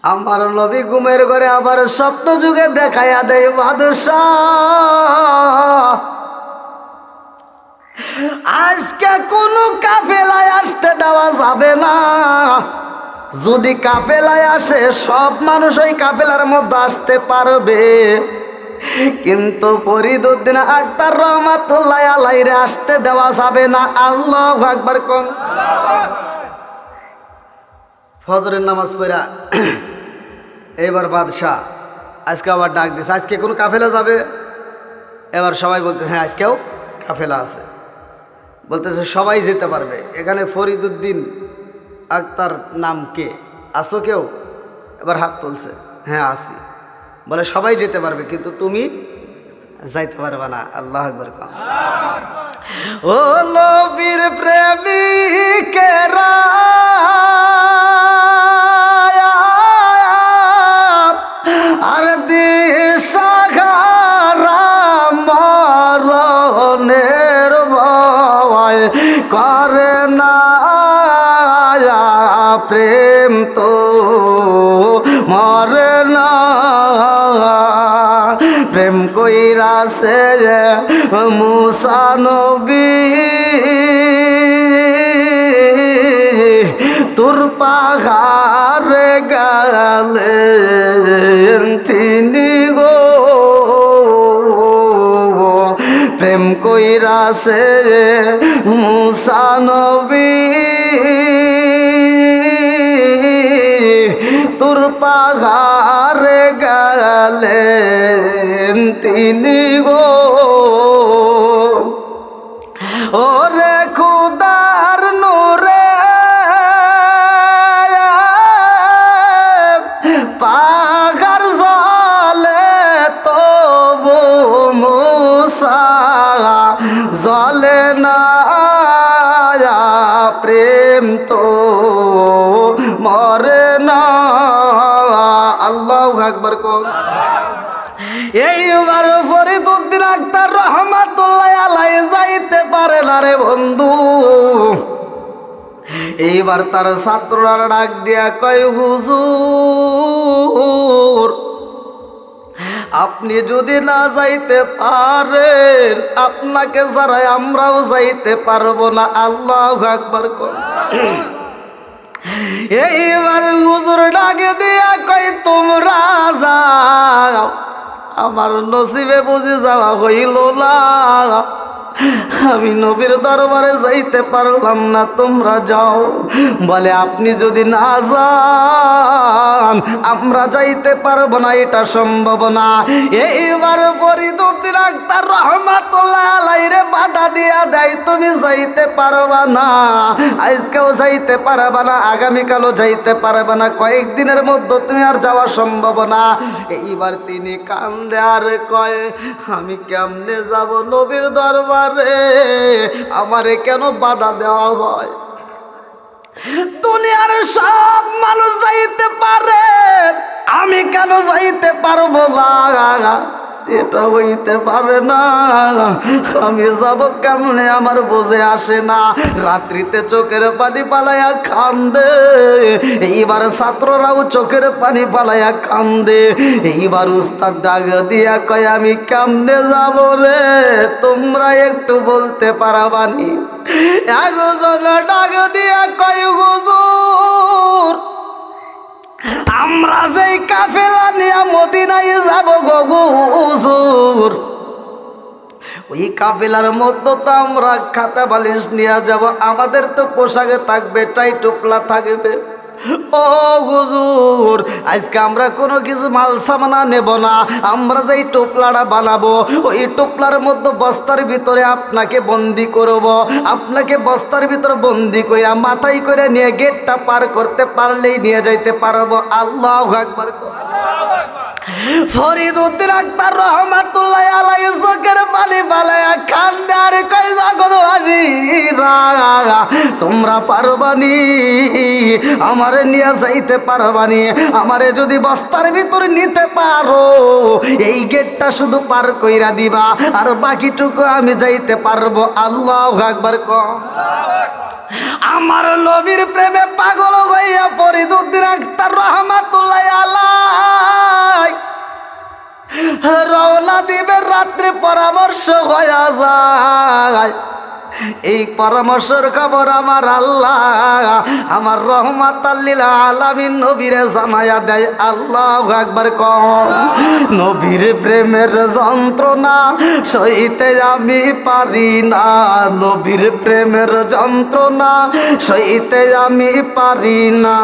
আমার নবী ঘুমের ঘরে আবার স্বপ্ন যুগে দেখাইয়া দেয় বাদশাহ, আজকে কোনো কাফেলায় আসতে দেওয়া যাবে না। যদি কাফেলায় আসে সব মানুষ ওই কাফেলার মধ্যে আসতে পারবে, কিন্তু ফরিদউদ্দিন আখতার রহমাতুল্লাহ আলাইহি আসতে দেওয়া যাবে না। আল্লাহু আকবার কোন। ফজরের নামাজ পড়া এবার বাদশাহ আজকে আবার ডাক দিছে, আজকে কোন কাফেলা যাবে? এবার সবাই বলতে হ্যাঁ আজকেও কাফেলা আছে। বলতেছে সবাই যেতে পারবে। এখানে ফরিদউদ্দিন আখতার নাম কে আসো কেউ? এবার হাত তুলছে, হ্যাঁ আসি। বলে সবাই যেতে পারবে কিন্তু তুমি যাইতে পারবে না। আল্লাহু আকবার। ও নবীর প্রেমিকেরা আর দিশাহারা মরণের ভয় করে না, প্রেম তো মরে না। প্রেম কইরাছে মুসা নবী তোর পাহাড়ে গেলেন তিনি গো, প্রেম কইরাছে মুসা নবী তোর পাহাড়ে গেলেন তিনি গো। ওরে খুদার নূরে পাহাড় জলে তবু মুসা জলে না, প্রেম তো মরে না। আল্লাহু আকবার কোন। এইবার ফরিদউদ্দিন আখতার রহমাতুল্লাহ আলাইহি যাইতে পারে না রে বন্ধু। এইবার তার ছাত্ররা ডাক দিয়া কয় হুজুর আপনি যদি না যাইতে পারেন আপনাকে ছাড়াই আমরাও যাইতে পারবো না। আল্লাহু আকবার কোন। এইবার হুজুর ডাকে দিয়া কই তোমরা যাও, আমার নসিবে বুঝি যাওয়া হইল না, আমি নবীর দরবারে যাইতে পারলাম না, তোমরা যাও। বলে আপনি যদি না যান আমরা যাইতে পারবো না, এটা সম্ভব না। এইবার ফরিদউদ্দিন আখতার রহমাতুল্লাহ আলাইহি বাধা দিয়া দেয়, তুমি যাইতে পারবা না, আজকেও যাইতে পারবা না, আগামীকালও যাইতে পারবা না, কয়েকদিনের মধ্যে তুমি আর যাওয়া সম্ভব না। এইবার তিনি কান্দে আর কয় আমি কেমনে যাব নবীর দরবারে, আমারে কেন বাধা দেওয়া হয়? দুনিয়ার সব মানুষ যাইতে পারে, আমি কেন যাইতে পারবো না? এটা হইতে পারে না, আমি যাব কেমনে আমার বোঝে আসে না। রাত্রিতে চোখের পানি পালাইয়া কান্দে, এইবার ছাত্ররাও চোখের পানি পালাইয়া কান্দে। এইবার উস্তাদ ডাক দিয়া কয় আমি কেমনে যাব রে, তোমরা একটু বলতে পারবানি? একজন ডাক দিয়া কয় হুজুর আমরা যেই কাফেলা নিয়ে মদিনায় যাব গো হুজুর, ওই কাফেলার মধ্যে তো আমরা খাতা বালিশ নিয়ে যাব, আমাদের তো পোশাকে থাকবে টাই টুপলা থাকবে। ও হুজুর আজকে আমরা কোনো কিছু মাল সামানা নেব না, আমরা যেই টোপলাটা বানাবো ওই টোপলার মধ্যে বস্তার ভিতরে আপনাকে বন্দি করব, আপনাকে বস্তার ভিতরে বন্দি কইরা মাথায় করে নিয়ে গেটটা পার করতে পারলেই নিয়ে যাইতে পারবো। আল্লাহু আকবার। ফরিদউদ্দিন আখতার রহমাতুল্লাহ আলাইহি চোখের পানি বালায়া কান্দে আর কই জাগো হাজিরা তোমরা পারবানি, আমারে নিয়ে যাইতে পারবানি? আমারে যদি বস্তার ভিতরে নিতে পারো এই গেটটা শুধু পার কইরা দিবা, আর বাকিটুকু আমি যাইতে পারবো। আল্লাহু আকবার কও। আমার নবীর প্রেমে পাগল হইয়া ফরিদউদ্দিন আখতার রহমাতুল্লাহ রওনা দিবে রাত্রে পরামর্শ হয়ে যায়। এই পরামর্শের খবর আমার আল্লাহ আমার রহমাতাল লিল আলামিন নবীরে জানায়া দেয়। আল্লাহু আকবার কম। নবীর প্রেমের যন্ত্রণা সইতে আমি পারি না, নবীর প্রেমের যন্ত্রণা সইতে আমি পারি না।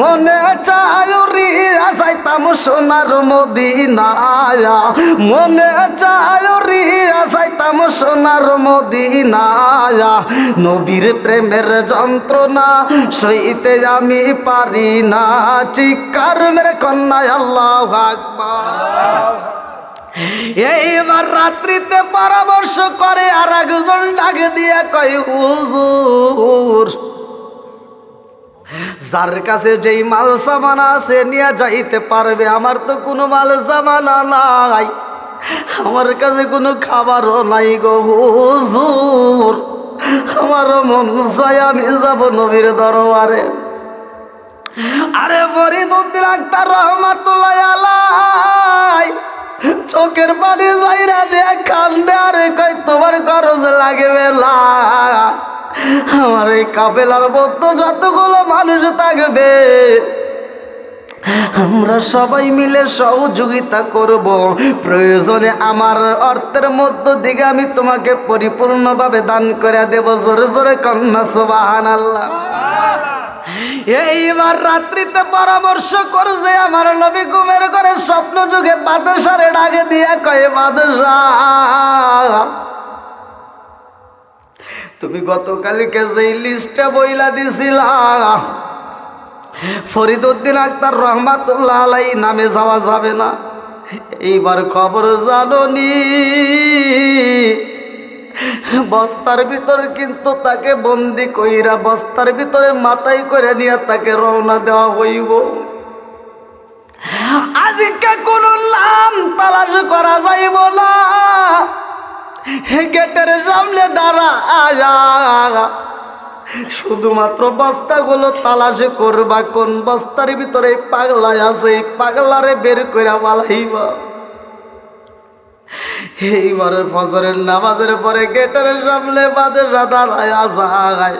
মনে চায় রিয়া যাইতাম সোনার মদিনায়, মনে চায় রিয়া যাইতাম সোনার মদিনায়। নবীর প্রেমের যন্ত্রণা সইতে আমি পারি না। চিৎকার মেরে কন্যা আল্লাহু আকবার। এইবার রাত্রিতে পরামর্শ করে আর একজন ডাকে দিয়ে কয় হুজুর, যার কাছে যেই মাল সামান আছে নিয়ে যাইতে পারবে, আমার তো কোনো মাল সামানা নাই, আমার কাছে কোনো খাবারও নাই গো হুজুর, আমারও মন চায় আমি যাব নবীর দরবারে। আরে ফরিদউদ্দিন আখতার রহমাতুল্লাহ আলাইহি চোখের পানি যাইরা দিয়ে কান্দে আর কই তোমার খরচ লাগবে না, আমার এই কাফেলার মধ্যে যতগুলো মানুষ থাকবে আমরা সবাই মিলে সহযোগিতা করব, প্রয়োজনে আমার অর্থের মধ্য থেকে আমি তোমাকে পরিপূর্ণভাবে দান করে দেব। জোরে জোরে কন্যা সুবহানাল্লাহ। এইবার রাত্রিতে পরামর্শ করছে আমার নবী ঘুমের ঘরে স্বপ্ন যুগে বাদশারে ডাকে দিয়ে কয় বাদশাহ, তুমি গতকালকে যেই লিস্টে বইলা দিছিলা ফরিদউদ্দিন আখতার রহমাতুল্লাহ আলাইহি নামে যাওয়া যাবে না, এইবার খবর জানোনি বস্তার ভিতরে কিন্তু তাকে বন্দি কইরা বস্তার ভিতরে মাথায় করে নিয়ে তাকে রওনা দেওয়া হইব। আজকে কোন নাম তালাশ করা যাইব না, গেটের সামনে দাঁড়া শুধুমাত্র বস্তাগুলো তালাশ করবা, কোন বস্তার ভিতরে পাগলা আছে এই পাগলারে বের করে পালাইবা। এইবারে ফজরের নামাজের পরে গেটের সামনে বাদশা দাঁড়ায়া যায়।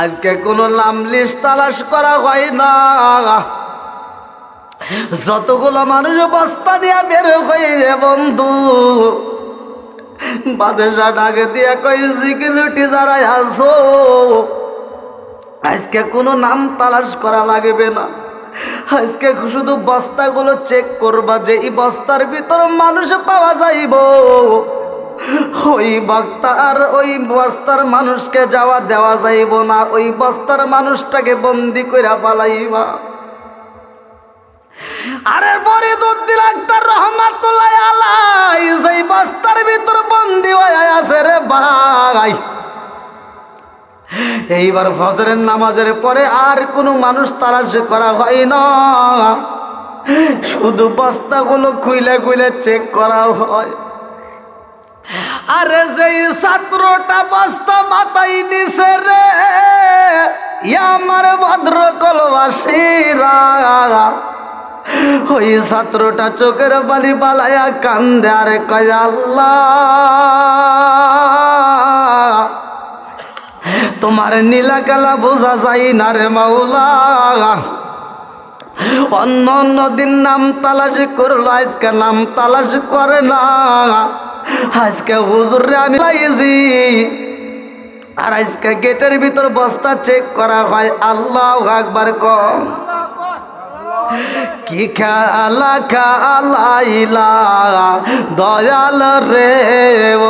আজকে কোনো নাম লিস্ট তালাশ করা হয় না, যতগুলো মানুষ বস্তা নিয়ে বের হই রে বন্ধু, বাদশা ডাকে দিয়া কই সিকিউরিটি যারা আছো আজকে কোনো নাম তালাশ করা লাগবে না, আজকে শুধু বস্তাগুলো চেক করবা, যে এই বস্তার ভিতর মানুষ পাওয়া যাইব ওই বক্তার ওই বস্তার মানুষকে যাওয়া দেওয়া যাইব না, ওই বস্তার মানুষটাকে বন্দি কইরা পালাইবা। আরে ফরিদউদ্দিন আখতার রহমাতুল্লাহ আলাইহি সেই বস্তার ভিতর বন্দি হয়ে আছে রে ভাই। এইবার ফজরের নামাজের পরে আর কোনো মানুষ তালাশ করা হয় না, শুধু বস্তাগুলো খুইলে খুইলে চেক করা হয়। আরে যেই ছাত্রটা বস্তা মাথায় নিছে রে আমার ভদ্র কলবাসীরা, ওই ছাত্রটা চোখের পানি পালাইয়া কান্দে আর কয় আল্লাহ তোমার নীলা কালা বোঝা যায় না রে মাওলা, অন্য অন্য দিন নাম তালাশি করলো আজকে নাম তালাশি করে না, আজকে হুজুর রে আমি লাইছি আর আজকে গেটের ভিতর বস্তা চেক করা হয়। আল্লাহু আকবার কম। কি খেলা খেলাইলা দয়াল রে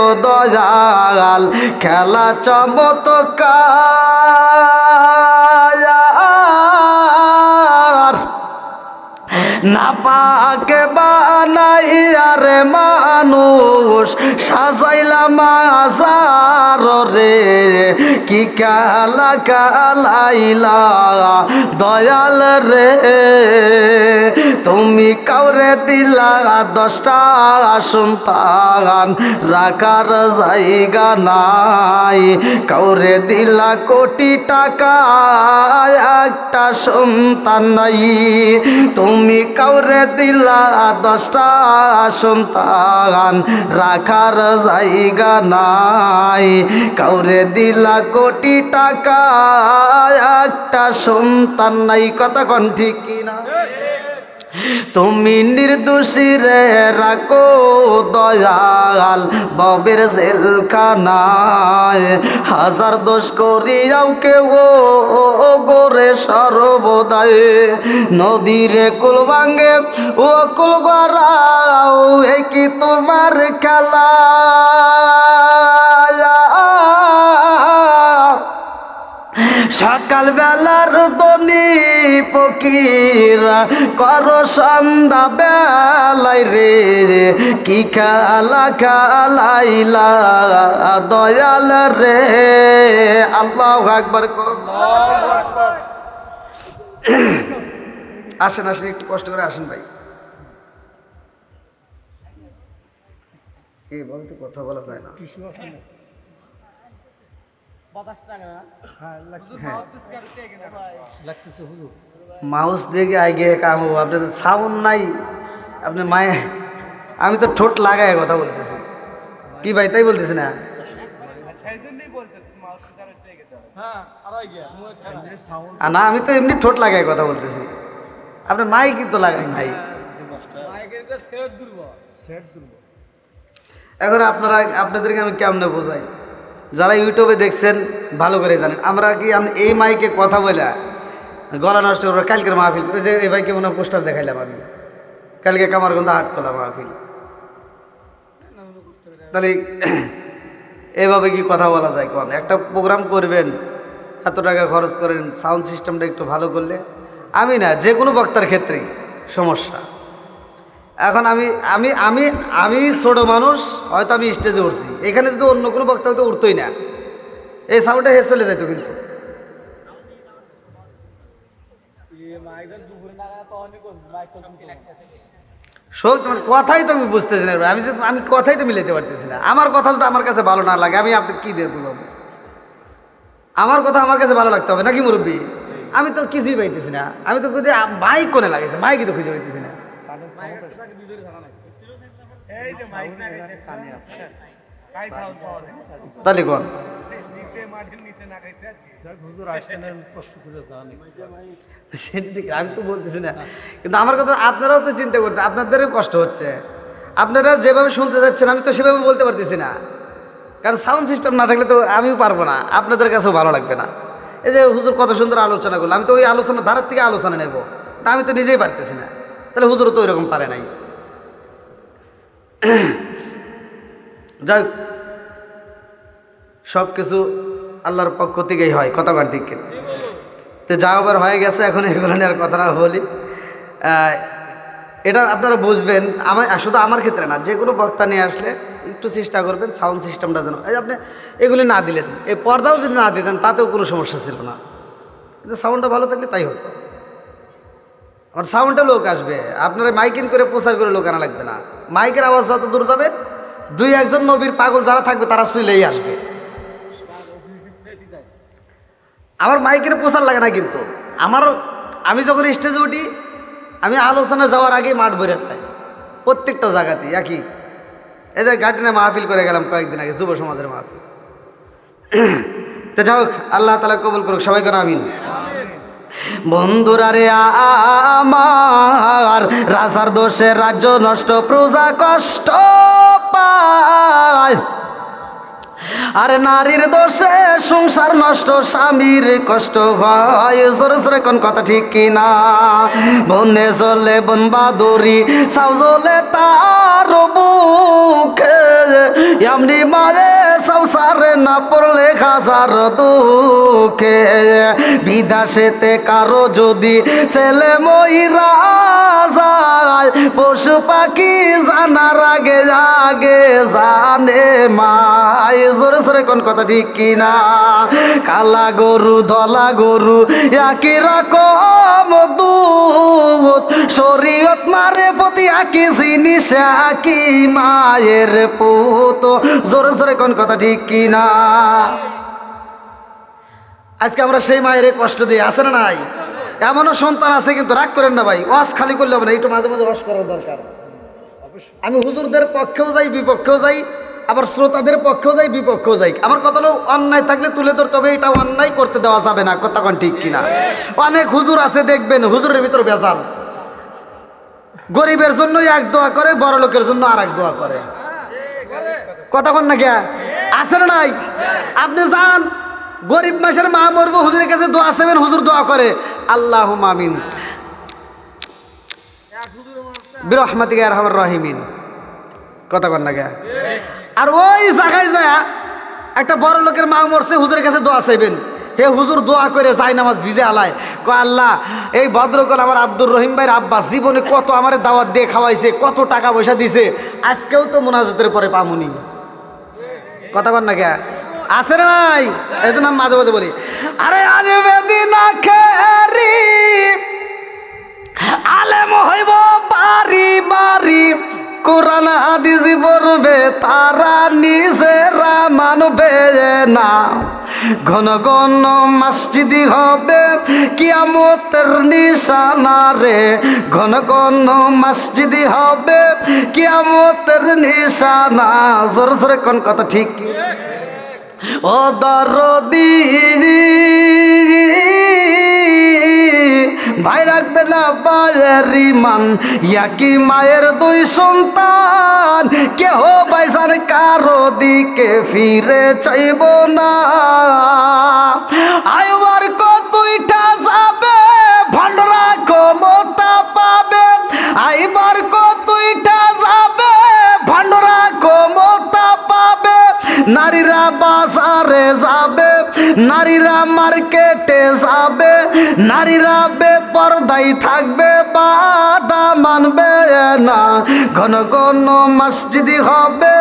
ও দয়াল, খেলা চমৎকার না পাকে বানাইয়া রে মানুষ সাজাইলা মাজার রে, কি খেলা খেলাইলা দয়াল রে, তুমি কাউরে দিলা 10টা সন্তান রাখার জায়গা নাই, কাউরে দিলা কোটি টাকা একটা সন্তান নাই, তুমি কাউরে দিলা 10টা সন্তান রাখার জায়গা নাই, কাউরে দিলা কোটি টাকা একটা সন্তান নাই। কথা কোন ঠিক কিনা? তুমি নির্দোষী রে রাখো দয়াল ববের জেলখানায়, হাজার দোষ করিয়াও কেউ গোরে সর্বদায়, নদীরে কুল ভাঙ্গে ও কুল গড়াও, এ কি তোমার খেলা? সকাল বেলার দনি ফকিরা করো সন্ধ্যা বেলায় রে, কি খেলা খেলাইলা দয়াল রে। আল্লাহু আকবার। আসেন আসেন, একটু কষ্ট করে আসেন ভাই। এই বলতে কথা বলা যায় না। মাউস দেখে আগে কাম হবো, আপনার সাউন্ড নাই, আপনি মায়ে আমি তো ঠোঁট লাগায় কথা বলতেছি। কি ভাই তাই বলতেছি না? না আমি তো এমনি ঠোঁট লাগায় কথা বলতেছি, আপনার মাইক তো লাগাই নাই। এখন আপনাদেরকে আমি কেমনে বোঝাই, যারা ইউটিউবে দেখছেন ভালো করে জানেন, আমরা কি এই মাইকে কথা বলে গলা নষ্ট করবো। কালকের মাহফিল করে যে এই ভাইকে মনে পোস্টার দেখাইলাম আমি, কালকে কামারগঞ্জ আটকলা মাহফিল, তাহলে এভাবে কি কথা বলা যায়? কোন একটা প্রোগ্রাম করবেন, এত টাকা খরচ করেন, সাউন্ড সিস্টেমটা একটু ভালো করলে, আমি না যে কোনো বক্তার ক্ষেত্রেই সমস্যা। এখন আমি আমি আমি আমি ছোট মানুষ, হয়তো আমি স্টেজে উঠছি, এখানে যদি অন্য কোনো বক্তা হয়তো উঠতোই না, এই সাউন্ডটা হেসে চলে যেত। কিন্তু কথাই তো আমি বুঝতেছি না, আমি কথাই তো মিলাইতে পারতেছি না। আমার কথা যদি আমার কাছে ভালো না লাগে, আমি আপনি কি দিয়ে বুঝাবো? আমার কথা আমার কাছে ভালো লাগতে হবে নাকি মুরব্বী? আমি তো কিছুই পাইতেছি না, আমি তো মাইক কোনে লাগেছে, মাইকই তো খুঁজে পাইতেছি না। তাহলে কোন আমি তো বলতেছি না, কিন্তু আমার কথা আপনারাও তো চিন্তা করতে, আপনাদেরও কষ্ট হচ্ছে। আপনারা যেভাবে শুনতে যাচ্ছেন আমি তো সেভাবে বলতে পারতেছি না, কারণ সাউন্ড সিস্টেম না থাকলে তো আমিও পারবো না, আপনাদের কাছেও ভালো লাগবে না। এই যে হুজুর কত সুন্দর আলোচনা করলো, আমি তো ওই আলোচনার ধারার থেকে আলোচনা নেব, তা আমি তো নিজেই পারতেছি না, তাহলে হুজুরও তো ওইরকম পারে নাই। যাই সব কিছু আল্লাহর পক্ষ থেকেই হয়, কথা কান ঠিক কিনা? তো যা আবার হয়ে গেছে, এখন এগুলো নিয়ে আর কথা না বলি। এটা আপনারা বুঝবেন, শুধু আমার ক্ষেত্রে না, যে কোনো বক্তা নিয়ে আসলে একটু চেষ্টা করবেন সাউন্ড সিস্টেমটা যেন, এই আপনি এগুলি না দিলেন, এই পর্দাও যদি না দিতেন তাতেও কোনো সমস্যা ছিল না, কিন্তু সাউন্ডটা ভালো থাকলে তাই হতো। আমার সাউন্ডটা লোক আসবে, আপনারা মাইকিং করে প্রচার করে লোক আনা লাগবে না। মাইকের আওয়াজ যত দূর যাবে, 2-1 নবীর পাগল যারা থাকবে তারা শুইলেই আসবে। আমার মাইকের প্রচার লাগে না, কিন্তু আমি যখন স্টেজে উঠি, আমি আলোচনা যাওয়ার আগেই মাঠ ভরে যাই, প্রত্যেকটা জায়গাতেই একই। এই যে ঘাটিনে মাহফিল করে গেলাম কয়েকদিন আগে, যুব সমাজের মাহফিল। তো যাই হোক, আল্লাহ তাআলা কবুল করুক, সবাই কেন আমিন। বন্ধুরা রে আমার, রাজার দোষে রাজ্য নষ্ট, প্রজা কষ্ট পায়, আর নারীর দোষে সংসার নষ্ট, স্বামীর কষ্ট হয়। জোরে জোরে কোন কথা ঠিক কিনা? বনে চলে বন বাদুরি, সাউ জ্বলে তার বুকে, এমনি মারে সংসারে না পড়লে খাসার দুঃখে। বিদেশেতে কারো যদি ছেলে মইরা যায়, পশু পাখি জানার আগে আগে জানে মায়। জোরে জোরে কোন কথা ঠিক কিনা? কালা গরু ধলা গরু একই রকম দুধ, শরীয়ত মারে প্রতি একই জিনিস একই মায়ের পুত। জোরে জোরে কোন কথা ঠিক কিনা? আজকে আমরা সেই মায়ের কষ্ট দিই, আছে না নাই? এমনও সন্তান আছে, কিন্তু রাগ করেন না ভাই, ওয়াজ খালি করলে হবে না, একটু মাঝে মাঝে ওয়াজ করার দরকার। আমি হুজুরদের পক্ষেও যাই, বিপক্ষেও যাই, আবার শ্রোতাদের পক্ষেও যাই, বিপক্ষেও যাই। আমার কথা হলো অন্যায় থাকলে তুলে ধরতে হবে, এটা অন্যায় করতে দেওয়া যাবে না। কথা কোন ঠিক কিনা? অনেক হুজুর আছে দেখবেন, হুজুরের ভিতর ভেজাল। গরিবের জন্য এক দোয়া করে, বড় লোকের জন্য আর এক দোয়া করে। কথা কোন না কে? আছে না নাই? আপনি যান, গরিব মাসের মা মরবো, হুজুরের কাছে দোয়া চাইবেন, হুজুর দোয়া করে আল্লাহুম্মা আমিন বিরহমাতিকা ইয়া আরহামার রাহিমিন। কথা কন না কে? আর ওই জায়গায় যায় একটা বড় লোকের মা মরছে, হুজুরের কাছে দোয়া চাইবেন, হে হুজুর দোয়া করে যায় নামাজ ভিজে আলায়, কয় আল্লাহ এই ভদ্রকল আমার আব্দুর রহিম ভাইয়ের আব্বা জীবনে কত আমার দাওয়াত দিয়ে খাওয়াইছে, কত টাকা পয়সা দিছে, আজকেও তো মুনাজাতের পরে পামুনি। কথা কন না কে? আছে না নাই? এই জন্য আমি মাঝে মাঝে বলি, আরে আলিবেদিনা খেরি আলেম হইব বাড়ি বাড়ি, কোরআন হাদিস পড়বে তারা নিজেরা মানবে না, ঘন ঘন মসজিদি হবে কিয়ামতের নিশানা রে, ঘন ঘন মসজিদি হবে কিয়ামতের নিশানা। জোর জোরে কোন কথা ঠিক? ও দরদি ভাই রাখবে না বায়ের ইমান, ইয়াকি মায়ের দুই সন্তান, কেহ বাইসার কারো দিকে ফিরে চাইব না। আইবার কতইটা যাবে ভণ্ডরা ক্ষমতা পাবে, আইবার কতইটা যাবে ভণ্ডরা ক্ষমতা পাবে, নারীরা বাজারে যাবে, নারীরা মার্কেটে যাবে, নারীরা বেপরদাই থাকবে, বাধা মানবে না, ঘন ঘন মসজিদি হবে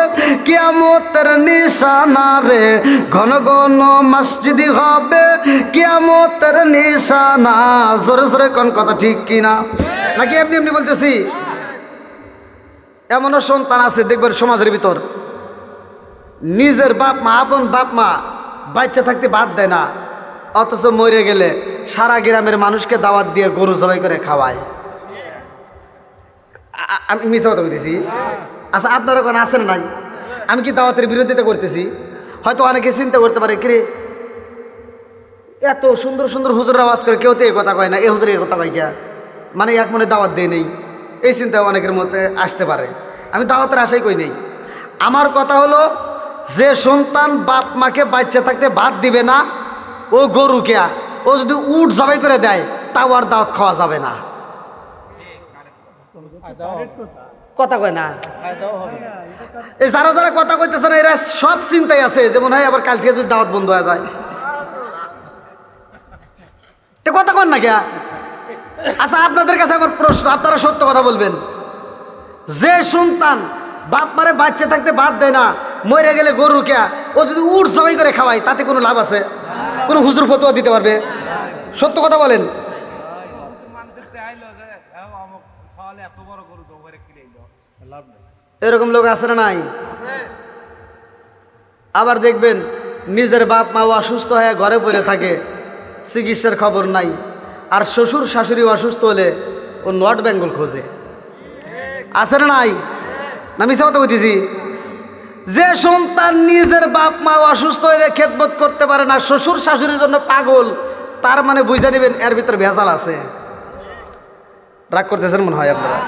কিয়ামতের নিশানা রে, ঘন ঘন মসজিদি হবে কিয়ামতের নিশানা। জোরে জোরে কোন কথা ঠিক কিনা? নাকি এমনি এমনি বলতেছি? এমনও সন্তান আছে দেখবেন সমাজের ভিতর, নিজের বাপ মা, আপন বাপ মা বাচ্চা থাকতে বাদ দেয় না, অথচ মরে গেলে সারা গ্রামের মানুষকে দাওয়াত দিয়ে গরু জবাই করে খাওয়ায়। আমি মিছা কথা বলতেছি? আচ্ছা আপনারা কোনো আসেন নাই? আমি কি দাওয়াতের বিরোধিতা করতেছি? হয়তো অনেকে চিন্তা করতে পারে, কিরে এত সুন্দর সুন্দর হুজুর আওয়াজ করে, কেউ তো এই কথা কয় না, এ হুজুর এই কথা কয় কে, মানে এক মনে দাওয়াত দেয় নেই, এই চিন্তা অনেকের মধ্যে আসতে পারে। আমি দাওয়াতের আশাই কই নেই। আমার কথা হলো, যে সন্তান বাপ মাকে বাচ্চা থাকতে বাদ দিবে না, ও গরু কেয়া, ও যদি উট জবাই করে দেয় তাও আর দাওয়াত খাওয়া যাবে না। কথা কয় না? এই যারা যারা কথা কইতেছে না, এরা সব চিন্তায় আছে যে মনে হয় আবার কাল থেকে যদি দাওয়াত বন্ধ হয়ে যায়। কথা কন না কে? আচ্ছা আপনাদের কাছে আমার প্রশ্ন, আপনারা সত্য কথা বলবেন, যে সন্তান বাপ মারে বাচ্চা থাকতে বাদ দেয় না, মরে গেলে গরু কে, ও যদি উট জবাই করে খাওয়ায় তাতে কোনো লাভ আছে? কোনো হুজুর ফতোয়া দিতে পারবে? সত্য কথা বলেন। এরকম লোক আছে না নাই? আবার দেখবেন নিজের বাপ মা অসুস্থ হয়ে ঘরে পড়ে থাকে, চিকিৎসার খবর নাই, আর শ্বশুর শাশুড়ি অসুস্থ হলে ও নর্থ বেঙ্গল খোঁজে। আছে না নাই? না মিছা কথা বলতেছি? যে সন্তান নিজের বাপ মা অসুস্থ হলে খেদমত করতে পারে না, শ্বশুর শাশুড়ির জন্য পাগল, তার মানে বুঝে নেবেন এর ভিতরে ভেজাল আছে। রাগ করতেছেন মনে হয় আপনারা?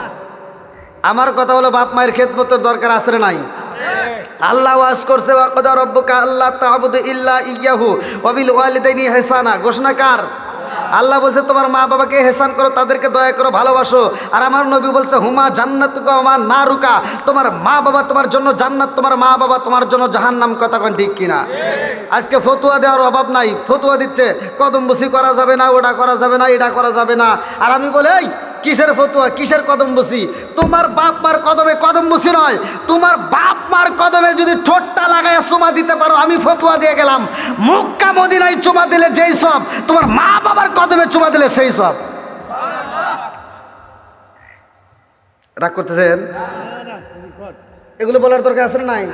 আমার কথা হলো, বাপ মায়ের খেদমতের দরকার আছে না নাই? আল্লাহ ওয়াজ করছে, ওয়াকাদা রাব্বুকা আল্লা তা'বুদু ইল্লা ইয়্যাহু ওয়া বিল ওয়ালিদাইনি ইহসানা। ঘোষণা কার? আল্লাহ বলছে তোমার মা বাবাকে ইহসান করো, তাদেরকে দয়া করো, ভালোবাসো। আর আমার নবী বলছে হুমা জান্নাতুকা ওয়া মা নারুকা, তোমার মা বাবা তোমার জন্য জান্নাত, তোমার মা বাবা তোমার জন্য জাহান্নাম। কথা কোন ঠিক কিনা? আজকে ফতোয়া দেওয়ার অভাব নাই, ফতোয়া দিচ্ছে কদমবুসি করা যাবে না, ওটা করা যাবে না, এটা করা যাবে না। আর আমি বলে এই কিসের ফতোয়া, কিসের কদমবুসি? তোমার বাপ মার কদমে কদমবুসি নয়, তোমার বাপ মার কদমে যদি ঠোঁটটা লাগায় চুমা দিতে পারো, আমি ফতোয়া দিয়ে গেলাম, মক্কা মদিনায় চুমা দিলে যেই সব, তোমার মা বাবার কদমে চুমা দিলে সেই সব। রাগ করতেছেন? এগুলো বলার দরকার আছে না নাই?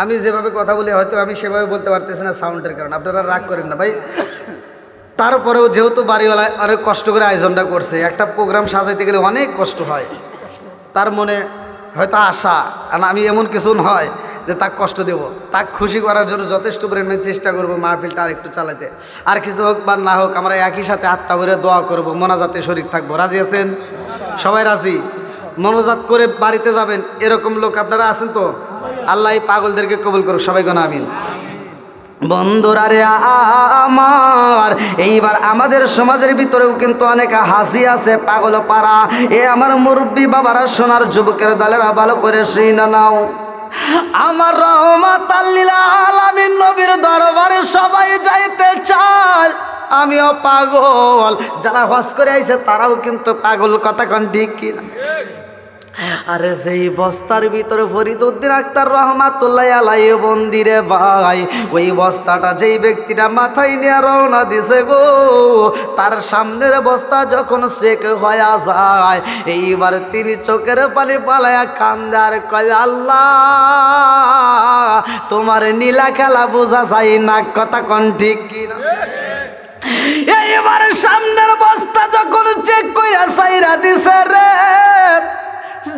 আমি যেভাবে কথা বলি হয়তো আমি সেভাবে বলতে পারতেছি না সাউন্ডের কারণে, আপনারা রাগ করেন না ভাই। তারপরেও যেহেতু বাড়িওয়ালা অনেক কষ্ট করে আয়োজনটা করছে, একটা প্রোগ্রাম সাজাইতে গেলে অনেক কষ্ট হয়, তার মনে হয়তো আশা, আর আমি এমন কিছু নয় যে তাকে কষ্ট দেব, তাকে খুশি করার জন্য যথেষ্ট পরিমাণে চেষ্টা করবো মাহফিলটা আর একটু চালাতে। আর কিছু হোক বা না হোক, আমরা একই সাথে আত্মা ভরে দোয়া করব, মোনাজাতে শরীক থাকবো। রাজি আছেন? সবাই রাজি? মোনাজাত করে বাড়িতে যাবেন এরকম লোক আপনারা আছেন তো? আল্লাহ এই পাগলদেরকে কবুল করুক, সবাই কোন আমিন। বন্ধুরা রে আমার, এইবার আমাদের সমাজের ভিতরেও কিন্তু অনেক হাসি আছে, পাগল পাড়া। এ আমার মুরব্বী বাবারা, সোনার যুবকের দলেরা, ভালো করে শুনে নাও। আমার রহমাতাল লিল আলামিন নবীর দরবারে সবাই যাইতে চায়, আমিও পাগল। যারা হজ করে আইছে তারাও কিন্তু পাগল, কথা কোন ঠিক কিনা? আরে সেই বস্তার ভিতরে ফরিদউদ্দিন আক্তার রহমাতুল্লাহ আলাইহি বন্দিরে ভাই, ওই বস্তাটা যেই ব্যক্তিটা মাথায় নিয়ে রওনা দিছে গো, তার সামনের বস্তা যখন চেক হয়ে যায়, এইবার তিনি চোখের পানি পালায়া কান্দে আর কয়, আল্লাহ তোমার নীলা খেলা বোঝা যায় না, কথা কোন ঠিক কিনা? এইবার সামনের বস্তা যখন চেক কইরা সাইরা দিছে রে,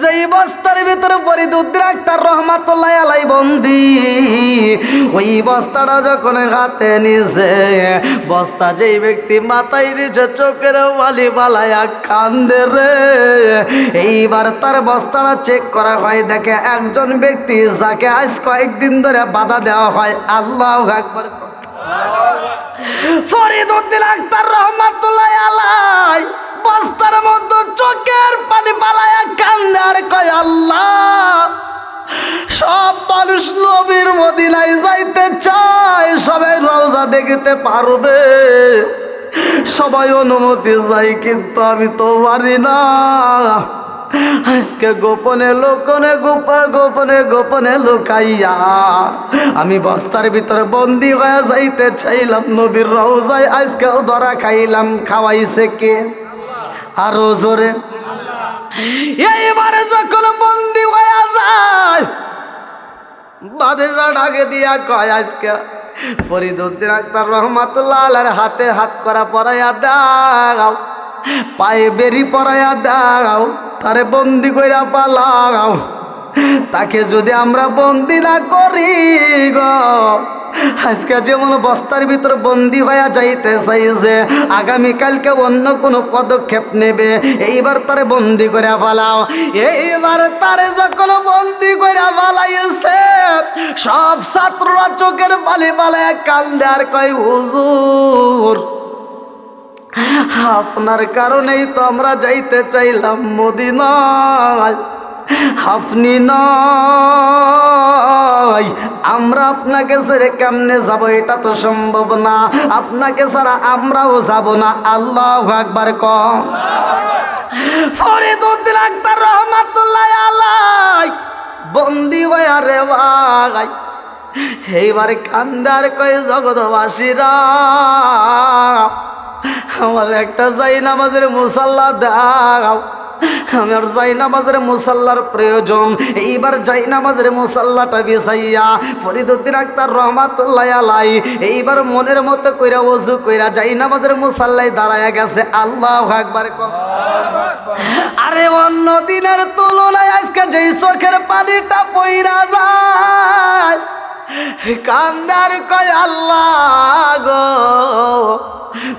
যেই বস্তার ভিতরে ফরিদউদ্দিন আক্তার রহমাতুল্লাহ আলাইহি বন্দি, ওই বস্তাটা যখন হাতে নিছে, বস্তা যেই ব্যক্তি মাথায় নিচে চোখের বালি বালায়া কান্দে রে। এইবার তার বস্তাটা চেক করা হয়, দেখে একজন ব্যক্তি যাকে আজ কয়েকদিন ধরে বাধা দেওয়া হয়। আল্লাহু আকবার। ফরিদউদ্দিন আক্তার রহমাতুল্লাহ আলাইহি বস্তার মধ্যে চোখের পানি পালায়া কান্দে আর কয়, আল্লাহ সব মানুষ নবীর মদিনায় যাইতে চায়, সবাই রওজা দেখতে পারবে, সবাই অনুমতি চাই, কিন্তু আমি তো পারি না। আজকে গোপনে গোপনে লুকাইয়া আমি বস্তার ভিতরে বন্দি হয়ে যাইতে চাইলাম নবীর রওজায়, আজকেও ধরা খাইলাম। খাওয়াইছে কে? আরো জোরে। এইবারে যখন বন্দি হয়ে যায়, বাদশা ডাকে দিয়া কয়, আজকে ফরিদউদ্দিন আক্তার রহমাতুল্লাহ আলাইহির হাতে হাত করা পরাইয়া দাও, পায়ে বেরি পরাইয়া দাও, তারে বন্দি কইরা পালাও। তাকে যদি আমরা বন্দি না করি গো, আজকে যেমন বস্তার ভিতরে বন্দি হয়ে যাইতে চাইছে, আগামীকালকে অন্য কোনো পদক্ষেপ নেবে, এইবার তারে বন্দি করে ফেলাও। এইবার তারে যখন বন্দি করে ফেলাইছে, সব ছাত্ররা চোখের পানি পালায় কান্দে আর কয়, হুজুর আপনার কারণেই তো আমরা যাইতে চাইলাম মদিনায়, আপনি নয়, আমরা আপনাকে ছেড়ে কেমনে যাব? এটা তো সম্ভব না, আপনাকে ছাড়া আমরাও যাব না। আল্লাহু আকবার কম। ফরিদউদ্দিন আক্তার রহমাতুল্লাহ আলাইহি বন্দি হইয়া রে ভাই, এইবারে কান্দার কয়, জগৎবাসীরা আমার একটা জায়নামাজের মুসাল্লা দাও, আমার জায়নামাজের মুসাল্লার প্রয়োজন। এইবার জায়নামাজের মুসাল্লাটা বিছাইয়া ফরিদউদ্দিন আক্তার রহমাতুল্লাহ আলাইহি এইবার মনের মতো কইরা ওযু কইরা জায়নামাজের মুসাল্লায় দাঁড়ায়া গেছে। আল্লাহু আকবার। আরে অন্য দিনের তুলনায় আজকে যেই চোখের পানিটা পইরা যায়, কান্দার কয়, আল্লাহ গো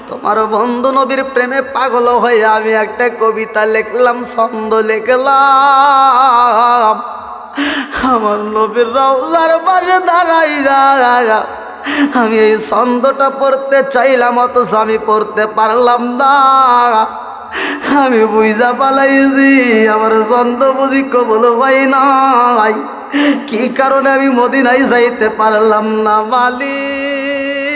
তোমার বন্ধু নবীর প্রেমে পাগল হয়ে আমি একটা কবিতা লিখলাম, ছন্দ লিখলাম, আমার নবীর রওজার পাশে দাঁড়াইয়া আমি এই ছন্দটা পড়তে চাইলাম, অথচ আমি পড়তে পারলাম না। আমি বুঝা পালাইছি আমার ছন্দ বুঝি কবুল হয় নাই, কি কারণে আমি মদিনায় যাইতে পারলাম না। মালিক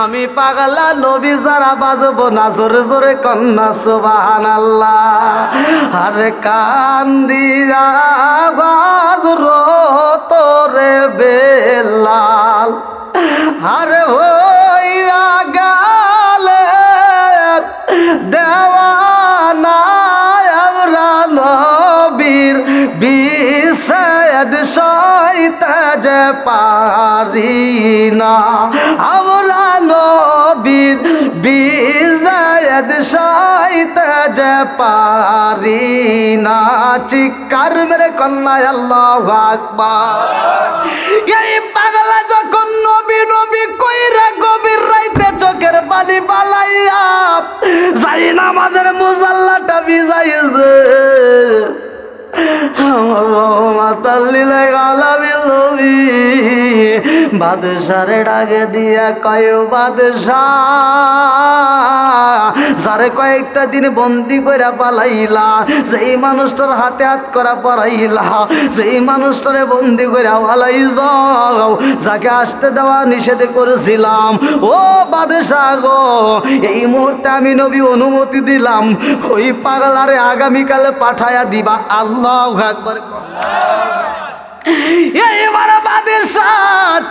আমি পাগলা নবী যারা বাজবো না, জোরে জোরে কন্যা সুবহানাল্লাহ। আরে কান্দিয়া বাজরো তোরে বেলাল, আরে হইয়া গালে দেওয়ানা আমরা নবীর বিষেদ সইতে যে পারি না, আমরা নবী বিজয়েদ সইতে যে পারি না, চিৎকার মেরে কন্যা আল্লাহু আকবার। এই পাগলা যখন নবী নবী কইরা গভীর রাইতে চোখের পানি বালাইয়া যাই না আমাদের মুসাল্লাটা ভিজাইছে, আমার রহমাতাল লিল আলামিন নবী বাদশারে ডাকে দিয়া কয়, বাদশাহ যারে কয়েকটা দিন বন্দি করে পালাইলা, যেই মানুষটার হাতে হাত করা পড়াইলা, যেই মানুষটারে বন্দি করে পালাই যাও, যাকে আসতে দেওয়া নিষেধ করেছিলাম, ও বাদশাহ গো, এই মুহূর্তে আমি নবী অনুমতি দিলাম, ওই পাগলারে আগামীকালে পাঠায়া দিবা। আল্লাহু আকবার। এইবার বাদশাহ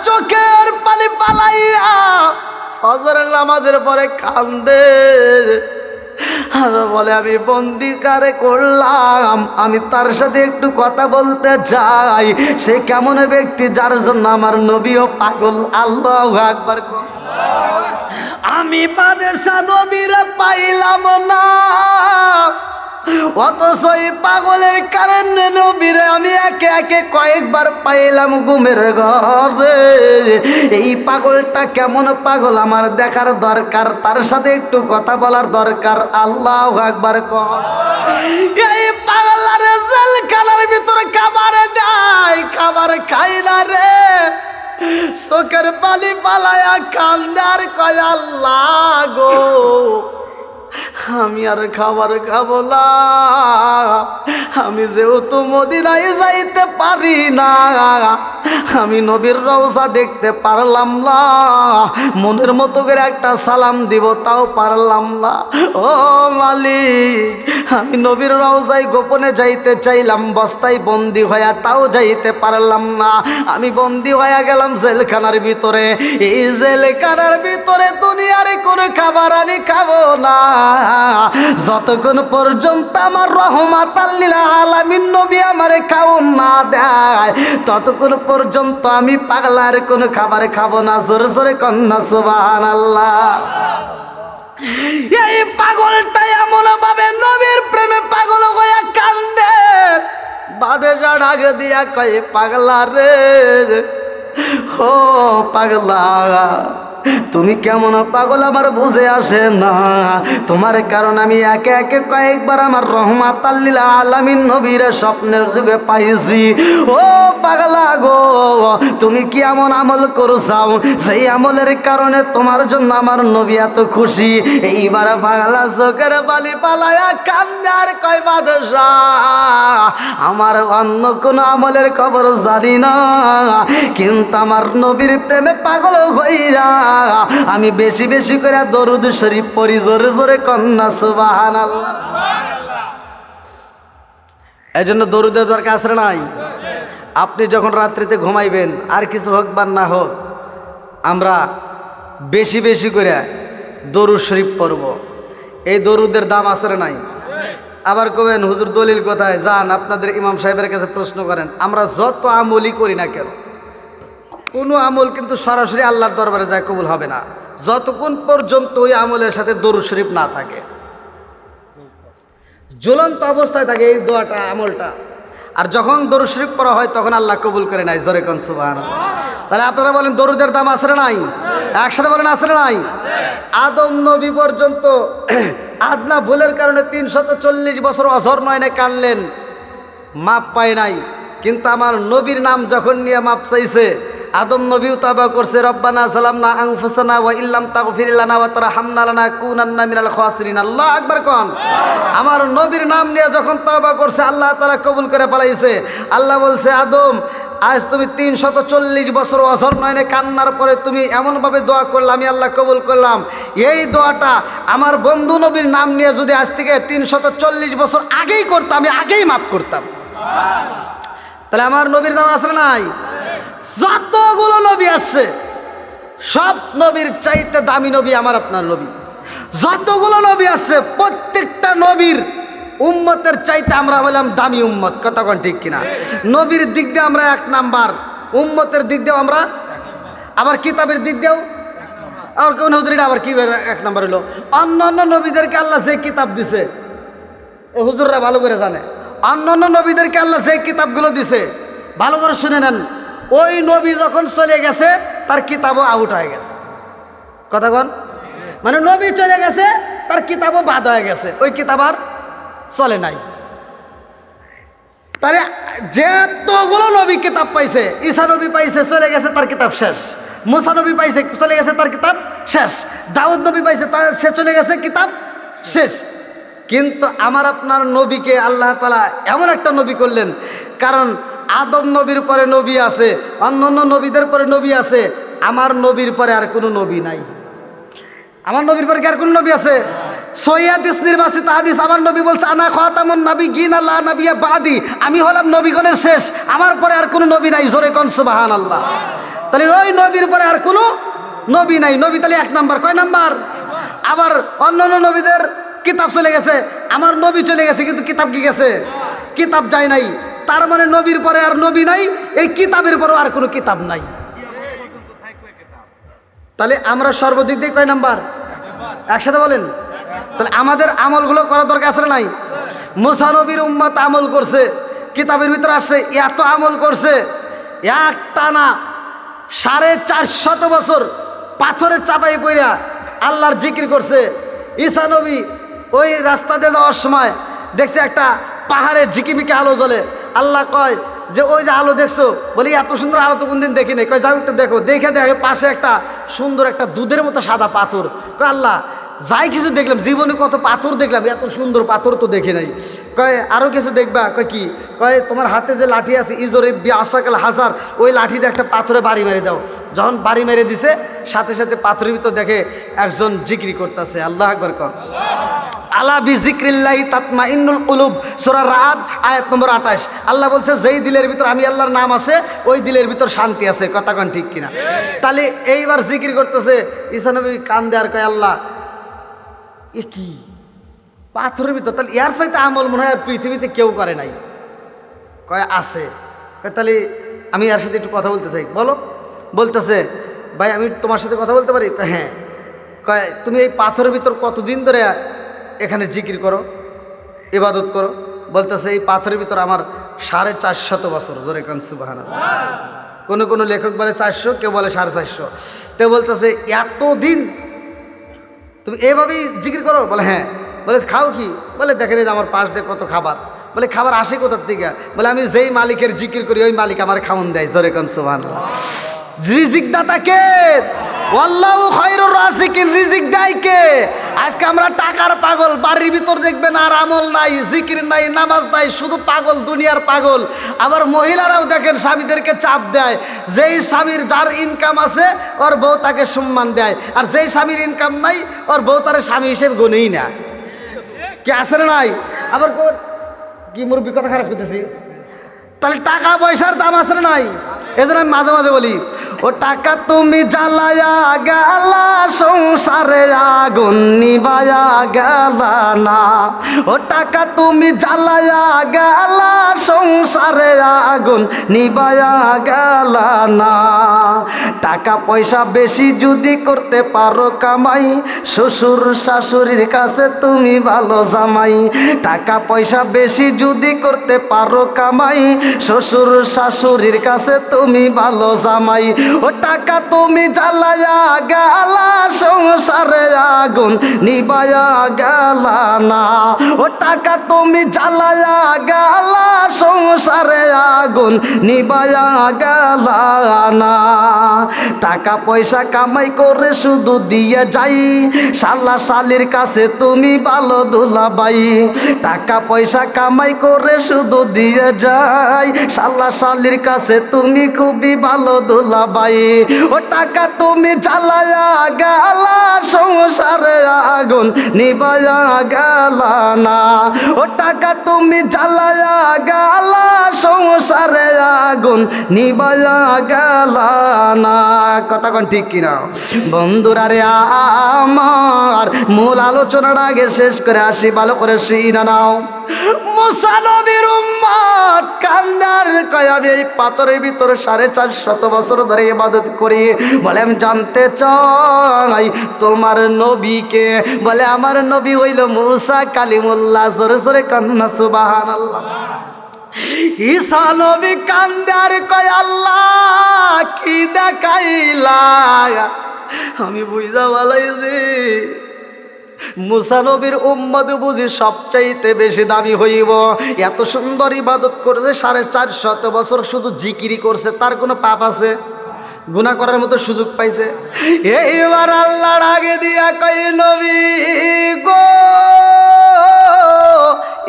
চোখের পানি পালাইয়া ফজরের নামাজের পরে কান্দে আর বলে, আমি বন্দি কারে করলাম, আমি তার সাথে একটু কথা বলতে চাই। সে কেমন ব্যক্তি যার জন্য আমার নবীও পাগল। আল্লাহু আকবার। আমি বাদশাহ নবীরে পাইলাম না, অথচ এই পাগলের কারণে নবীরে আমি একে একে কয়েকবার পাইলাম ঘুমের ঘরে। এই পাগলটা কেমন পাগল আমার দেখার দরকার, তার সাথে একটু কথা বলার দরকার। আল্লাহু আকবার। এই পাগলারে জেলখানার ভিতরে খাবার দেয়, খাবার খাই না রে, চোখের পানি পালায়া কান্দার কয়, আল্লাহ গো, আমি আর খাবার খাবো না, আমি যেহেতু মদিনায় যাইতে পারি না, আমি নবীর রওজা দেখতে পারলাম না, মনের মতো করে একটা সালাম দিব তাও পারলাম না। ও মালিক, আমি নবীর রওজায় গোপনে যাইতে চাইলাম, বস্তায় বন্দি হইয়া তাও যাইতে পারলাম না। আমি বন্দি হইয়া গেলাম জেলখানার ভিতরে। এই জেলখানার ভিতরে দুনিয়ার কোনো খাবার আমি খাবো না যতক্ষণ পর্যন্ত আমার রহমাতাল লিল আলামিন নবী আমারে খাওন না দেয়, ততক্ষণ পর্যন্ত আমি পাগলার কোনো খাবার খাবো না। জোরে জোরে কন্যা সুবহানাল্লাহ। এই পাগলটা এমন ভাবে নবীর প্রেমে পাগল হইয়া কান্দে, বাদশা ডাক দিয়া কয়, পাগলা রে, ও পাগলা, তুমি কেমন পাগল আমার বুঝে আসে না। তোমার কারণ আমি একে একে কয়েকবার আমার রহমাতাল লিল আলামিন নবীর স্বপ্নের যুগে পাইছি। ও পাগলা গো, তুমি কি এমন আমল করছাও সেই আমলের কারণে তোমার জন্য আমার নবী এত খুশি। এইবার পাগলা চোখের পানি পালায়া কান্দে আর কয়, বাদশাহ, আমার অন্য কোনো আমলের খবর জানি না, কিন্তু আমার নবীর প্রেমে পাগল হইয়া আমি বেশি বেশি করে দরুদ শরীফ পড়ি। জোরে জোরে কন্যা সুবহানাল্লাহ। এই জন্য দরুদের দরকার আছে নাই? আপনি যখন রাত্রিতে ঘুমাইবেন, আর কিছু হোক বা না হোক, আমরা বেশি বেশি করে দরুদ শরীফ পড়ব। এই দরুদের দাম আছে নাই? আবার কবেন, হুজুর দলিল কোথায়? যান আপনাদের ইমাম সাহেবের কাছে প্রশ্ন করেন। আমরা যত আমলই করি না কেন, কোনো আমল কিন্তু সরাসরি আল্লাহর দরবারে যায় কবুল হবে না যতক্ষণ পর্যন্ত ওই আমলের সাথে দরুদ শরীফ না থাকে, জ্বলন্ত অবস্থায় থাকে এই দোয়াটা, আমলটা। আর যখন দরুদ শরীফ পড়া হয় তখন আল্লাহ কবুল করে নাই। জোরে কোন সুবহানাল্লাহ। তাহলে আপনারা বলেন দরুদের দাম আছে না নাই? একসাথে বলেন আছে না নাই? আদম নবী পর্যন্ত আদনা ভুলের কারণে 340 বছর অঝর নয়নে কানলেন, মাপ পায় নাই। কিন্তু আমার নবীর নাম যখন নিয়ে মাপ চাইছে, আদম নবীও তাওবা করছে, রব্বানা সালামনা আনফুসানা ওয়া ইল্লাম তাগফির লানা ওয়া তারহামনা লানাকুনান্না মিনাল খাসিরিন। আল্লাহু আকবার কোন। আমার নবীর নাম নিয়ে যখন তাওবা করছে, আল্লাহ তাআলা কবুল করে ফেলাইছে। আল্লাহ বলছে, আদম, আজ তুমি 340 বছর অঝর নয়নে কান্নার পরে তুমি এমনভাবে দোয়া করলে, আমি আল্লাহ কবুল করলাম। এই দোয়াটা আমার বন্ধু নবীর নাম নিয়ে যদি আজ থেকে 340 বছর আগেই করতাম, আমি আগেই মাফ করতাম। তাহলে আমার নবীর নাম আসলে নাই? যতগুলো নবী আসছে সব নবীর চাইতে দামি নবী আমার আপনার নবী। যতগুলো নবী আসছে প্রত্যেকটা নবীর উম্মতের চাইতে আমরা বললাম দামি উম্মত। কথা কোন ঠিক কিনা? নবীর দিক দিয়ে আমরা 1 নাম্বার, উম্মতের দিক দিয়েও আমরা, আবার কিতাবের দিক দিয়েও। আর কোন হুজুর এটা আবার কি এক নাম্বার হলো? অন্যান্য নবীদেরকে আল্লাহ যে কিতাব দিছে, হুজুররা ভালো করে জানে, অন্যান্য নবীদেরকে আল্লাহ যে কিতাবগুলো দিছে ভালো করে শুনে নেন, ওই নবী যখন চলে গেছে তার কিতাবও আউট হয়ে গেছে। কথা কন, মানে নবী চলে গেছে তার কিতাবও বাদ হয়ে গেছে, ওই কিতাব আর চলে নাই। তাহলে যেতগুলো নবী কিতাব পাইছে, ঈসা নবী পাইছে চলে গেছে তার কিতাব শেষ, মুসা নবী পাইছে চলে গেছে তার কিতাব শেষ, দাউদ নবী পাইছে তার সে চলে গেছে কিতাব শেষ। কিন্তু আমার আপনার নবীকে আল্লাহ তাআলা এমন একটা নবী করলেন, কারণ আদম নবীর পরে নবী আছে, অন্যান্য নবীদের পরে নবী আছে, আমার নবীর পরে আর কোনো নবী নাই। আমার নবীর পরে কি আর কোন নবী আছে? সহিহ হাদিস নির্বাচিত হাদিস, আমার নবী বলছে আনা খাতামুন নাবিয়্যিন লা নাবিয়্যা বাদি, আমি হলাম নবীগণের শেষ, আমার পরে আর কোনো নবী নাই। জোরে কোন সুবহানাল্লাহ। তাহলে ওই নবীর পরে আর কোনো নবী নাই। নবী তাহলে এক নাম্বার, কয় নাম্বার? আবার অন্যান্য নবীদের কিতাব চলে গেছে, আমার নবী চলে গেছে কিন্তু কিতাব কি গেছে? কিতাব যায় নাই। তার মানে নবীর পরে আর নবী নাই, এই কিতাবের পরেও আর কোনো কিতাব নাই। তাহলে আমরা সর্বদিক দিয়ে কয় নাম্বার? একসাথে বলেন। তাহলে আমাদের আমলগুলো করা দরকার আছে না নাই? মুসা নবীর উম্মত আমল করছে, কিতাবের ভিতরে আসছে, এত আমল করছে, এক টানা 450 বছর পাথরের চাপাই পইরা আল্লাহর জিকির করছে। ঈসা নবী ওই রাস্তা দিয়ে যাওয়ার সময় দেখছে একটা পাহাড়ের ঝিকিমিকি আলো জ্বলে। আল্লাহ কয় যে ওই যে আলো দেখছো, বলি এত সুন্দর আলো তো কোনদিন দেখি নাই। কয় যাও একটু দেখো। দেখে দেখে পাশে একটা সুন্দর একটা দুধের মতো সাদা পাথর। কয় আল্লাহ যাই কিছু দেখলাম, জীবনে কত পাথর দেখলাম, এত সুন্দর পাথর তো দেখি নাই। কয় আরও কিছু দেখবা? কয় কি? কয় তোমার হাতে যে লাঠি আছে ইজরে বিআসাকাল হাজার, ওই লাঠিতে একটা পাথরে বাড়ি মেরে দাও। যখন বাড়ি মেরে দিছে, সাথে সাথে পাথরের ভিতর দেখে একজন জিকির করতেছে। আল্লাহু আকবার কর। আলা বিযিক্রিল্লাহি তাতমাইন্নুল কুলুব, সূরা রাদ আয়াত নম্বর 28। আল্লাহ বলছে যেই দিলের ভিতর আমি আল্লাহর নাম আছে, ওই দিলের ভিতর শান্তি আছে। কথা কন ঠিক কিনা? তাহলে এইবার জিকির করতেছে, ঈসা নবী কান্দে আর কয় আল্লাহ এ কি পাথরের ভিতর? তাহলে ইয়ার সাথে আমল মনে হয় পৃথিবীতে কেউ করে নাই। কয় আছে। কয় তাহলে আমি এর সাথে একটু কথা বলতে চাই। বলো। বলতেছে ভাই আমি তোমার সাথে কথা বলতে পারি? কয় হ্যাঁ। কয় তুমি এই পাথরের ভিতর কতদিন ধরে এখানে জিকির করো, ইবাদত করো? বলতেছে এই পাথরের ভিতর আমার 450 বছর। জোরে কান সুবহানাল্লাহ। কোনো কোনো লেখক বলে 400, কেউ বলে 450। তো বলতেছে এতদিন তুমি এভাবেই জিকির করো? বলে হ্যাঁ। বলে খাও কি? বলে দেখেন এই যে আমার পাশ দিয়ে কত খাবার। বলে খাবার আসে কোথার থেকে? বলে আমি যেই মালিকের জিকির করি ওই মালিক আমার খাওন দেয়। জোরে কোন সুবহানাল্লাহ। রিজিক দাতা কে? আল্লাহু খায়রুর রাজিকিন। রিজিক দেয় কে? আজকে আমরা টাকার পাগল, বাড়ির ভিতর দেখবেন আর আমল নাই, জিকির নাই, নামাজ নাই, শুধু পাগল, দুনিয়ার পাগল। আবার মহিলারাও দেখেন স্বামীদেরকে চাপ দেয়। যেই স্বামীর যার ইনকাম আছে ওর বউ তাকে সম্মান দেয়, আর যেই স্বামীর ইনকাম নাই ওর বউ তার স্বামী হিসেবে গনেই না। কি আছে না নাই? আবার কি মুরব্বী কথা খারাপ করতেছি? তাহলে টাকা পয়সার দাম আছে না নাই? এজন্য আমি মাঝে মাঝে বলি, ও টাকা তুমি জ্বালায়া গেলা, সংসারে আগুন নিবায়া গেলা না। ও টাকা তুমি জ্বালায়া গেলা, সংসারে আগুন নিবায়া গেলা না। টাকা পয়সা বেশি যদি করতে পারো কামাই, শ্বশুর শাশুড়ির কাছে তুমি ভালো জামাই। টাকা পয়সা বেশি যদি করতে পারো কামাই, শ্বশুর শাশুড়ির কাছে তুমি ভালো জামাই। ও টাকা তুমি জ্বালায়া গেলা, সংসারে আগুন নিবায়া গেলা না। ও টাকা তুমি জ্বালায়া গেলা, সংসারে আগুন নিবায়া গেলা না। টাকা পয়সা কামাই করে শুধু দিয়ে যাই, শালা শালির কাছে তুমি ভালো দুলাভাই। টাকা পয়সা কামাই করে শুধু দিয়ে যাই, শালা শালির কাছে তুমি খুবই ভালো দুলাভাই। ও টাকা তুমি জ্বালায়া গেলা, সংসারে আগুন নিবায়া গেলা না। ও টাকা তুমি জ্বালায়া গেলা, সংসারে আগুন নিবায়া গেলা না। কথা কোন ঠিক কিনা? বন্ধুরা রে আমার মূল আলোচনার আগে শেষ করে আসি, ভালো করে শুই না নাও। মুসা নবীর উম্মত কান্দার কয় আমি এই পাথরের ভিতরে 450 বছর ধরে ইবাদত করি। বলে আমি জানতে চাই তোমার নবীকে? বলে আমার নবী হইল মুসা কালিমুল্লাহ। জোরে জোরে কান্না সুবহানাল্লাহ। ঈসা নবী কান্দার কয় আল্লাহ কি দেখাইলা? আমি বুঝা বলাইছি মুসা নবীর উম্মত বুঝি সবচাইতে বেশি দামি হইব। এত সুন্দর ইবাদত করেছে, 450 বছর শুধু জিকিরি করছে, তার কোনো পাপ আছে? গুনাহ করার মতো সুযোগ পাইছে? এইবার আল্লাহর আগে দিয়া কয় নবী গো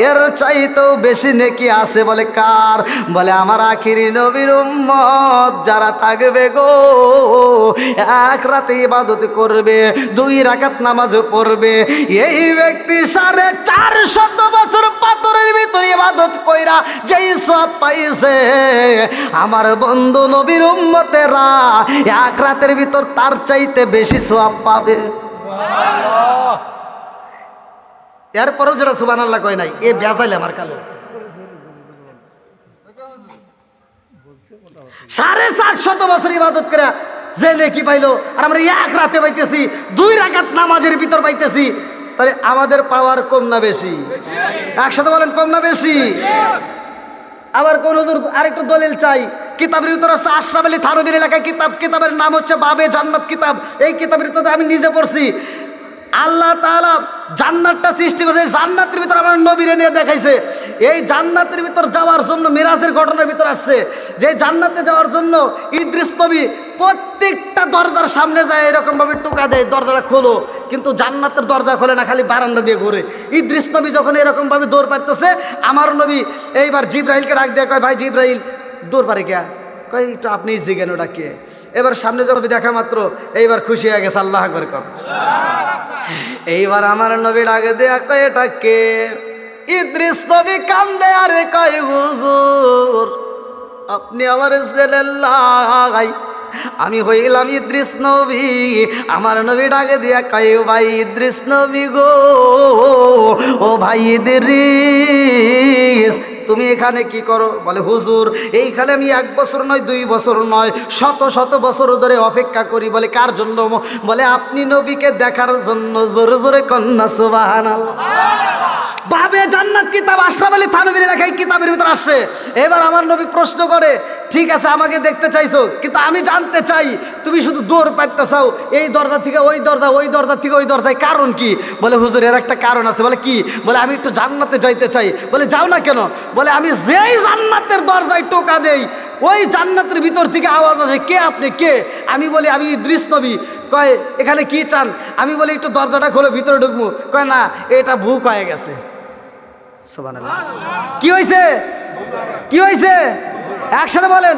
এর চাইতেও বেশি নেকি আছে। বলে কার? বলে আমার আখিরি নবীর উম্মত যারা থাকবে গো, এক রাতে ইবাদত করবে, 2 রাকাত নামাজ পড়বে, এই ব্যক্তি 450 বছর পাথরের ভিতরে ইবাদত কইরা যেই সওয়াব পাইছে, আমার বন্ধু নবীর উম্মতেরা এক রাতের ভিতর তার চাইতে বেশি সওয়াব পাবে। সুবহানাল্লাহ। এরপরেও যেটা সুবহানাল্লাহ কয় নাই, এ বেজাইলে আমার কালো। 450 বছর ইবাদত করে যে নেকি পাইলো, আর আমরা এক রাতে পাইতেছি, 2 রাকাত নামাজের ভিতর পাইতেছি, তাহলে আমাদের পাওয়ার কম না বেশি? একসাথে বলেন, কম না বেশি? আবার কোন হুজুর আরেকটু দলিল চাই। কিতাবের ভিতরে আছে আশরাফ আলী থানভীর এলাকায় কিতাব, কিতাবের নাম হচ্ছে বাবে জান্নাত কিতাব। এই কিতাবের ভিতরে আমি নিজে পড়ছি। আল্লাহ তাআলা জান্নাতটা সৃষ্টি করেছে, জান্নাতের ভিতর আমার নবীরে নিয়ে দেখাইছে। এই জান্নাতের ভিতর যাওয়ার জন্য মিরাজের ঘটনার ভিতর আসছে যে জান্নাতে যাওয়ার জন্য ইদ্রিস নবী প্রত্যেকটা দরজার সামনে যায় এরকম ভাবে টোকা দেয়, দরজাটা খোলো, কিন্তু জান্নাতের দরজা খোলে না, খালি বারান্দা দিয়ে ঘোরে। ইদ্রিস নবী যখন এরকম ভাবে দৌড় পারতেছে, আমার নবী এইবার জিব্রাইলকে ডাক দিয়ে কয় ভাই জিব্রাইল দৌড় পারে কে? কই একটু আপনি জিজ্ঞেন ওটা কে? এবার সামনে যখন দেখা মাত্র এইবার খুশি হয়ে গেছে, আল্লাহ আকবার কর। এইবার আমার নবী ডাকে দেয়া কয় এটা কে? ইদ্রিস নবী কান্দে আরে কয় হুজুর আপনি আমার ছেলেল্লাই, আমি হইলাম ইদ্রিস নবী। আমার নবী ডাকে দিয়া কয় ভাই ইদ্রিস নবী গো, ও ভাই ইদ্রিস তুমি এখানে কি করো? বলে হুজুর এইখানে আমি 1 বছর নয় 2 বছর নয় শত শত বছর ধরে অপেক্ষা করি। বলে কার জন্য? বলে আপনি নবীকে দেখার জন্য। জোরে জোরে কন্যা সুবহানাল্লাহ। বাবে জান্নাত কিতাব আশরাফ আলী থানভীর লেখায় কিতাবের ভিতর আসছে। এবার আমার নবী প্রশ্ন করে ঠিক আছে আমাকে দেখতে চাইছো, কিন্তু আমি জানতে চাই তুমি শুধু দৌড় পাইতে চাও এই দরজা থেকে ওই দরজা, ওই দরজা থেকে ওই দরজায়, কারণ কি? বলে হুজুর এর একটা কারণ আছে। বলে কি? বলে আমি একটু জান্নাতে যাইতে চাই। বলে যাও না কেন? বলে আমি যেই জান্নাতের দরজায় টোকা দেই ওই জান্নাতের ভিতর থেকে আওয়াজ আসে কে আপনি কে? আমি বলি আমি ইদ্রিস নবী। কয় এখানে কি চান? আমি বলি একটু দরজাটা খোলো ভিতরে ঢুকবো। কয় না এটা ভুক হয়ে গেছে। সুবহানাল্লাহ। কি হয়েছে? কি হয়েছে? একসাথে বলেন।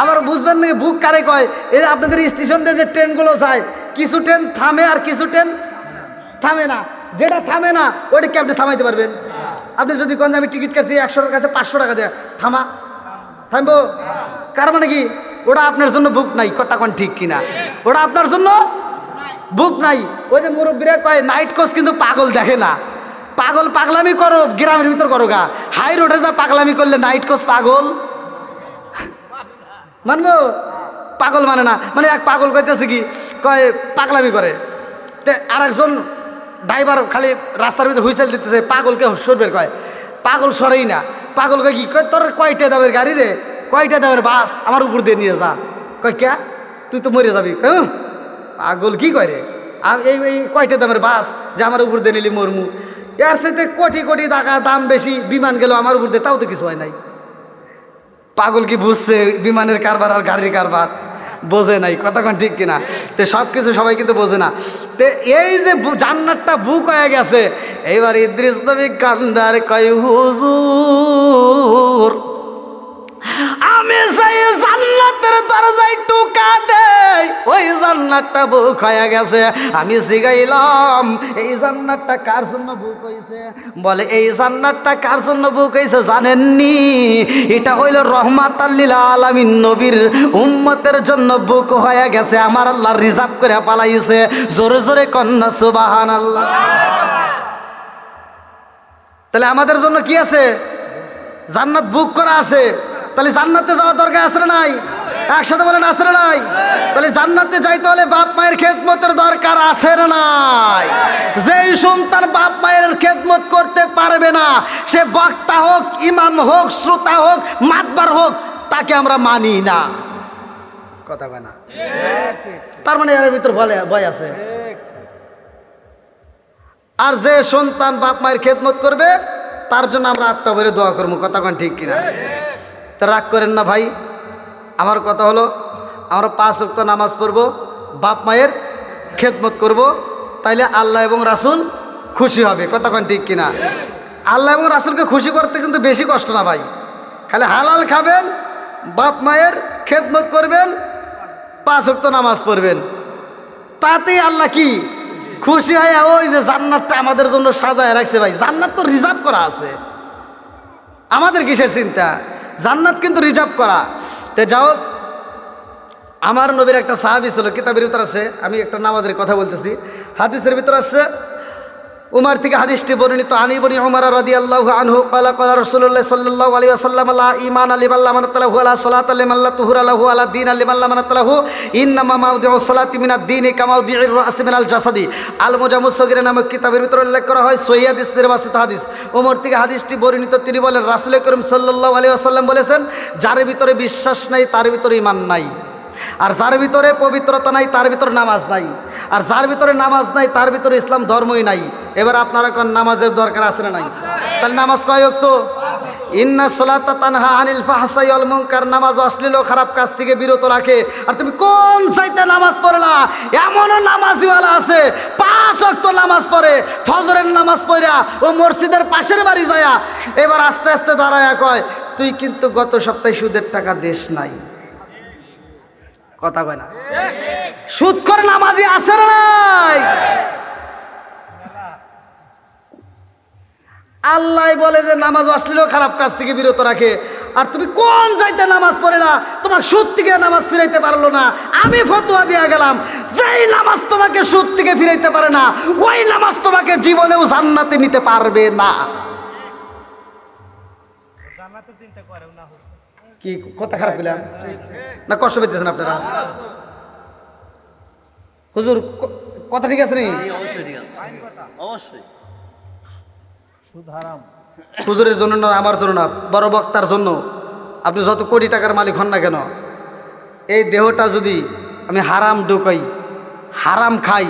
আবার বুঝবেন নাকি বুক কারে কয়? এই যে আপনাদের স্টেশন দিয়ে যে ট্রেনগুলো যায়, কিছু ট্রেন থামে আর কিছু ট্রেন থামে না। যেটা থামে না ওটা কি আপনি থামাইতে পারবেন? আপনি যদি কোন আমি টিকিট কাটছি 100 কাছে 500 টাকা দেয়, থামবো? কার মানে কি ওটা আপনার জন্য বুক নাই। কথা কোন ঠিক কিনা? ওটা আপনার জন্য বুক নাই। ওই যে মুরব্বীরা কয় নাইট কোচ কিন্তু পাগল দেখে না। পাগল পাগলামি করো গ্রামের ভিতর করো গা, হাই রোডে যা পাগলামি করলে নাইট কোচ পাগল মানবো? পাগল মানে না। মানে এক পাগল কইতেছে কি কয় পাগলামি করে, আর একজন ড্রাইভার খালি রাস্তার ভিতরে হুইসেল দিতেছে, পাগলকে সরবের কয়, পাগল সরেই না। পাগলকে কি কয় তোর কয়টা দামের গাড়ি রে, কয়টা দামের বাস আমার উপর দিয়ে নিয়ে যা। কয় কে? তুই তো মরে যাবি। পাগল কি কয় রে, এই কয়টা দামের বাস যে আমার উপর দিয়ে নিলি মরমু। এর সাথে কোটি কোটি টাকা দাম বেশি বিমান গেল আমার উপর দিয়ে, তাও তো কিছু হয় নাই। পাগল কি বুঝছে বিমানের কারবার আর গাড়ির কারবার? বোঝে নাই। কথা কোন ঠিক কিনা? তো সব কিছু সবাই কিন্তু বোঝে না। তো এই যে জান্নাতটা বুক হয়ে গেছে, এইবার ইদ্রিস নবী কান্দার কয় হুজুর আমি যাই জান্নাতের দরজায় টোকা দেই, ওই জান্নাতটা বুক হয়ে গেছে। আমি জিগাইলাম এই জান্নাতটা কার জন্য বুক হইছে? বলে এই জান্নাতটা কার জন্য বুক হইছে জানেননি? এটা হইল রহমাতাল লিল আলামিন নবীর উম্মতের জন্য বুক হয়ে গেছে। আমার আল্লাহ রিজার্ভ করে পালাইছে। জোরে জোরে কন্যা সুবহানাল্লাহ। তাহলে আমাদের জন্য কি আছে? জান্নাত বুক করা আছে। তাহলে জান্নাতে যাওয়ার দরকার আছে না নাই? একসাথে বলেন আছে না নাই? তাহলে জান্নাতে যাইতে হলে বাপ মায়ের খেদমতের দরকার আছে না নাই? যেই সন্তান বাপ মায়ের খেদমত করতে পারবে না, সে বক্তা হোক, ইমাম হোক, শ্রোতা হোক, মাতবার হোক, তাকে আমরা মানি না। কথা কয় না? তার মানে এর ভিতর ভয় আছে। আর যে সন্তান বাপ মায়ের খেদমত করবে তার জন্য আমরা আত্মা ভরে দোয়া করবো। কথা কন ঠিক কিনা? তা রাগ করেন না ভাই। আমার কথা হলো আমরা 5 ওয়াক্ত নামাজ পড়বো, বাপ মায়ের খেদমত করব, তাইলে আল্লাহ এবং রাসূল খুশি হবে। কথা কন ঠিক কিনা? আল্লাহ এবং রাসূলকে খুশি করতে কিন্তু বেশি কষ্ট না ভাই। খালি হালাল খাবেন, বাপ মায়ের খেদমত করবেন, 5 ওয়াক্ত নামাজ পড়বেন, তাতেই আল্লাহ কি খুশি হয়। ওই যে জান্নাতটা আমাদের জন্য সাজায় রাখছে ভাই, জান্নাত তো রিজার্ভ করা আছে। আমাদের কিসের চিন্তা? জান্নাত কিন্তু রিজার্ভ করা। তে যাও, আমার নবীর একটা সাহাবী ছিল, কিতাবের ভিতর আছে, আমি একটা নামাজের কথা বলতেছি, হাদিসের ভিতর আছে। উমর থেকে হাদিসটি বর্ণিত, আনী বনি উমর রাদিয়াল্লাহু আনহু ক্বালা ক্বালা রাসূলুল্লাহ সাল্লাল্লাহু আলাইহি ওয়াসাল্লাম লা ঈমান লিমান লা মানাতালাহু ওয়া লা সালাতা লিমান লা তুহুরা লাহু ওয়া লা দীন লিমান লা মানাতালাহু ইন্নামা মাউদিউ সালাতি মিনাদ দীনি কামা মাউদিউর রাসি মিনাল জাসাদি। আল মুজাম্মুস সগীর নামক কিতাবের ভিতর উল্লেখ করা হয়, সহিহ হাদিস নির্বাচিত হাদিস। উমর থেকে হাদিসটি বর্ণিত, তিনি বলেন রাসূল করিম সাল্লাল্লাহু আলাইহি ওয়াসাল্লাম বলেছেন, যার ভিতরে বিশ্বাস নাই তার ভিতরে ঈমান নাই, আর যার ভিতরে পবিত্রতা নাই তার ভিতরে নামাজ নাই, আর যার ভিতরে নামাজ নাই তার ভিতরে ইসলাম ধর্মই নাই। এবার আপনারা কোন নামাজের দরকার আছে না নাই? তাহলে নামাজ কয় ওয়াক্ত? ইন্না সালাতা তানহা আনিল ফাহশাই ওয়াল মুনকার, নামাজ অশ্লীল ও খারাপ কাজ থেকে বিরত রাখে। আর তুমি কোন চাইতে নামাজ পড়লা? এমনও নামাজিওয়ালা আছে 5 ওয়াক্ত নামাজ পড়ে, ফজরের নামাজ পড়া ও মসজিদের পাশের বাড়ি যায়া এবার আস্তে আস্তে দাঁড়ায়া কয়, তুই কিন্তু গত সপ্তাহে সুদের টাকা দেশ নাই। কথা কয় না? সুদ করে নামাজি আছে না নাই? আল্লাহ বলে যে নামাজ অশ্লীল খারাপ কাজ থেকে বিরত রাখে, আর তুমি কোন যাইতে নামাজ পড়ে না, তোমার সুদ থেকে নামাজ ফিরাইতে পারলো না। আমি ফতোয়া দিয়া গেলাম, যেই নামাজ তোমাকে সুদ থেকে ফিরাইতে পারে না, ওই নামাজ তোমাকে জীবনেও জান্নাতে নিতে পারবে না। কি কথা খারাপ হইলাম না? কষ্ট পেতেছেন আপনারা? হুজুর কথা ঠিক আছে নি? অবশ্যই ঠিক আছে, অবশ্যই। হুজুরের জন্য না, আমার জন্য না, বড় বক্তার জন্য। আপনি যত কোটি টাকার মালিক হন না কেন, এই দেহটা যদি আমি হারাম ঢুকাই, হারাম খাই,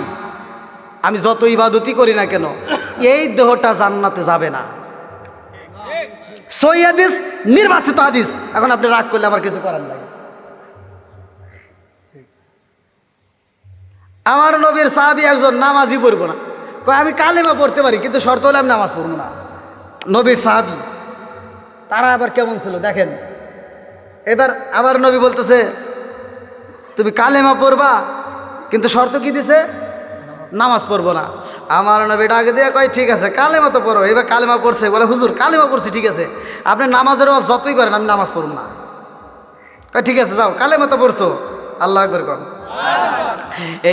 আমি যত ইবাদতই করি না কেন, এই দেহটা জান্নাতে যাবে না। সহিহ হাদিস, নির্বাচিত হাদিস। এখন আপনি রাগ করলে আমার কিছু করার নাই। আমার নবীর সাহাবী একজন নামাজই পড়বো না, কয় আমি কালেমা পড়তে পারি, কিন্তু শর্ত হলে আমি নামাজ পড়বো না। নবীর সাহাবী তারা আবার কেমন ছিল দেখেন। এবার আমার নবী বলতেছে, তুমি কালেমা পড়বা, কিন্তু শর্ত কি দিছে? নামাজ পড়বো না। আমার নবী ডাকে দিয়ে কয়, ঠিক আছে কালেমা তো পড়ো। এবার কালেমা পড়ছে, বলে হুজুর কালেমা পড়ছি, ঠিক আছে, আপনি নামাজের ওয়াজ যতই করেন আমি নামাজ পড়ব না। কয় ঠিক আছে যাও, কালেমা তো পড়ছো, আল্লাহ আকবার কম।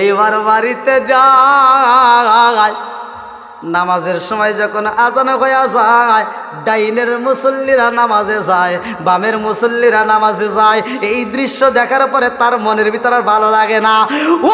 এইবার বাড়িতে যায়, নামাজের সময় যখন আজান হয়ে যায়, ডাইনের মুসল্লিরা নামাজে যায়, বামের মুসল্লিরা নামাজে যায়। এই দৃশ্য দেখার পরে তার মনের ভিতর আর ভালো লাগে না।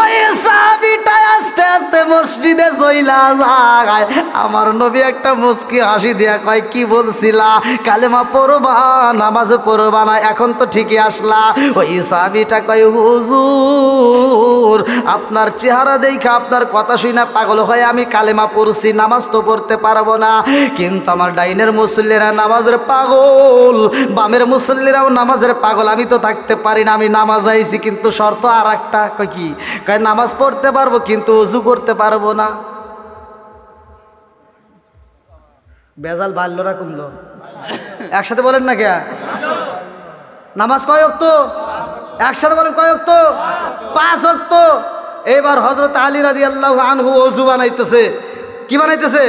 ওই সাহাবীটা আস্তে আস্তে মসজিদে চইলা যায়। আমার নবী একটা মুস্কি হাসি দিয়া কয়, কি বলছিলা? কালেমা পড়বা, নামাজ পড়বা না, এখন তো ঠিকই আসলা। ওই সাহাবীটা কয়, হুজুর আপনার চেহারা দেখা, আপনার কথা শুনে পাগল হয়ে আমি কালেমা পড়ছি, নামাজ তো পড়তে পারবো না। কিন্তু আমার ডাইনের মুসল্লিরা নামাজের পাগল, বামের মুসল্লিরাও নামাজের পাগল, আমি তো থাকতে পারি না। আমি নামাজ আইছি, কিন্তু শর্ত আর একটা। কয় কি? কয় নামাজ পড়তে পারবো কিন্তু ওযু করতে পারবো না। বেজাল বাড়লো না কমলো? একসাথে বলেন না কে? নামাজ কয় ওয়াক্ত? একসাথে বলেন কয় ওয়াক্ত? 5 ওয়াক্ত। এবার হযরত আলী রাদিয়াল্লাহু আনহু ওযু বানাইতেছে। কি বানাইতেছে?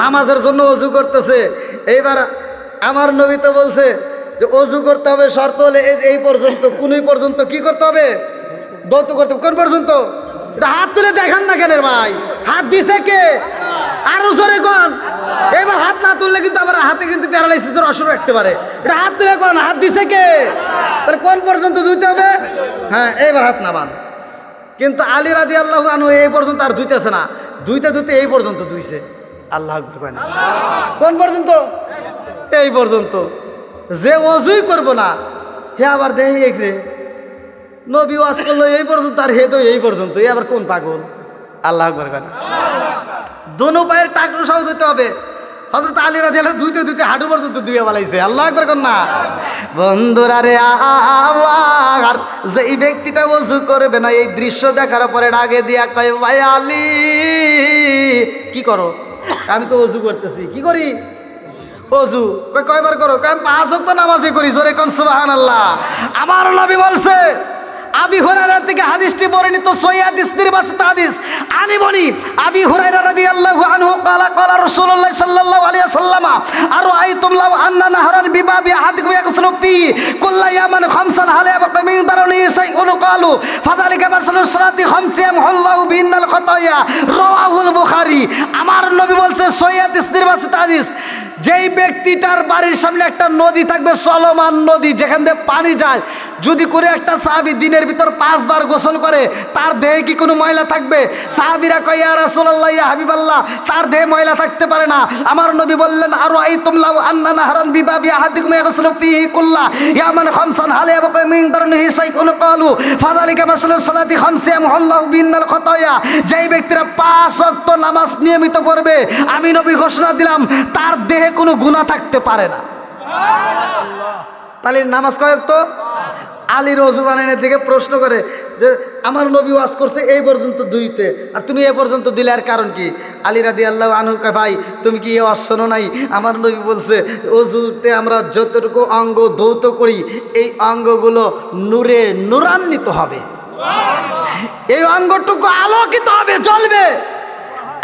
নামাজের জন্য ওযু করতেছে। এইবার আমার নবী তো বলছে যে ওযু করতে হবে, শর্ত হলে এই পর্যন্ত, কোনই পর্যন্ত কি করতে হবে? দৌত করতে হবে। কোন পর্যন্ত? হাত তুলে দেখান না কেন ভাই? হাত দিছে কে? আর আরো জোরে কোন। এবার হাত না তুললে কিন্তু আবার হাতে কিন্তু প্যারালাইসিসের অসুখ রাখতে পারে। এটা হাত তুলে কোন, হাত দিছে কে? তাহলে কোন পর্যন্ত ধুইতে হবে? হ্যাঁ, এইবার হাত নামান। কিন্তু আলী রাদিয়াল্লাহু আনহু এই পর্যন্ত আর ধুইতেছে না, ধুইতে ধুইতে এই পর্যন্ত ধুইছে। আল্লাহ আকবার কয় না। কোন পর্যন্ত? এই পর্যন্ত। যে ওযুই করবো না হে আবার দেহে এখরে নবী ওয়াজ করলো এই পর্যন্ত, আর হে তো এই পর্যন্ত, এ আবার কোন পাগল? আল্লাহ আকবার কয় না। দোনো পায়ের টাকনু সহ ধুইতে হবে। হযরত আলী রাদিয়াল্লাহু ধুইতে ধুইতে হাঁটু পর্যন্ত ধুইয়া বালাইছে। আল্লাহ আকবার কর না। বন্ধুরা রে, আর যেই ব্যক্তিটা ওযু করবে না, এই দৃশ্য দেখার পরে ডাকে দিয়া কয়, ভাই আলী কি করো? আমি তো ওযু করতেছি। কি করি? ওযু। কয়বার করো? আমি 5 ওয়াক্ত নামাজই করি। জোরে কোন সুবহানাল্লাহ। আমার নবী বলছে, আবি হুরায়রা থেকে হাদিসটি বর্ণিত, সহিহ হাদিস, নির্বাচিত হাদিস। আলী বনি আবি হুরায়রা রাদিয়াল্লাহু আনহু ক্বালা ক্বালা রাসূলুল্লাহ সাল্লাল্লাহু আলাইহি ওয়াসাল্লাম আর আইতুম লাউ আন্না নাহরান বিবাবি আহাদিকুম ইয়াগসিলু ফি কুল্লা ইয়ামান খামসান হালা ইয়াবকা মিন দারনি শাইউন ক্বালু ফাযালিকা মাসালুস সালাতি খামসিয়াম আল্লাহু বিন্নাল খাতায়া রাওয়াহুল বুখারী। আমার নবী বলছে, সহিহ হাদিস, নির্বাচিত হাদিস, যেই ব্যক্তিটার বাড়ির সামনে একটা নদী থাকবে, চলমান নদী, যেখান দিয়ে পানি যায়, যদি করে একটা সাহাবী দিনের ভিতর 5 বার গোসল করে, তার দেহে কি কোনো ময়লা থাকবে? সাহাবীরা কয়, ইয়া রাসূলুল্লাহ, ইয়া হাবিবাল্লাহ, তার দেহে ময়লা থাকতে পারে না। আমার নবী বললেন, আরো আইতুম লাউ আন্না নাহরান বিবাবি আহাদিকুম ইয়াগসিলু ফিহি কুল্লা ইয়ামান খামসান হালা ইয়াবকা মিন দারনিহি শাইউন ক্বালু ফাযালিকা মাসালুস সালাতি খামসিয়াম আল্লাহু বিন্নাল খাতায়া। যেই ব্যক্তিরা 5 ওয়াক্ত নামাজ নিয়মিত পড়বে, আমি নবী ঘোষণা দিলাম, তার দেহে কোনো গুনাহ থাকতে পারে না। তাহলে নামাজ কয় ওয়াক্ত? আলীর ওযু বানানোর দিকে প্রশ্ন করে যে, আমার নবী ওয়াজ করছে এই পর্যন্ত ধুইতে, আর তুমি এ পর্যন্ত দিলে, আর কারণ কি? আলী রাদিয়াল্লাহু আনহু কয়, ভাই তুমি কি এ ওয়াজ শোনো নাই? আমার নবী বলছে, ওযুতে আমরা যতটুকু অঙ্গ ধৌত করি, এই অঙ্গগুলো নূরে নূরান্বিত হবে, এই অঙ্গটুকু আলোকিত হবে, জ্বলবে।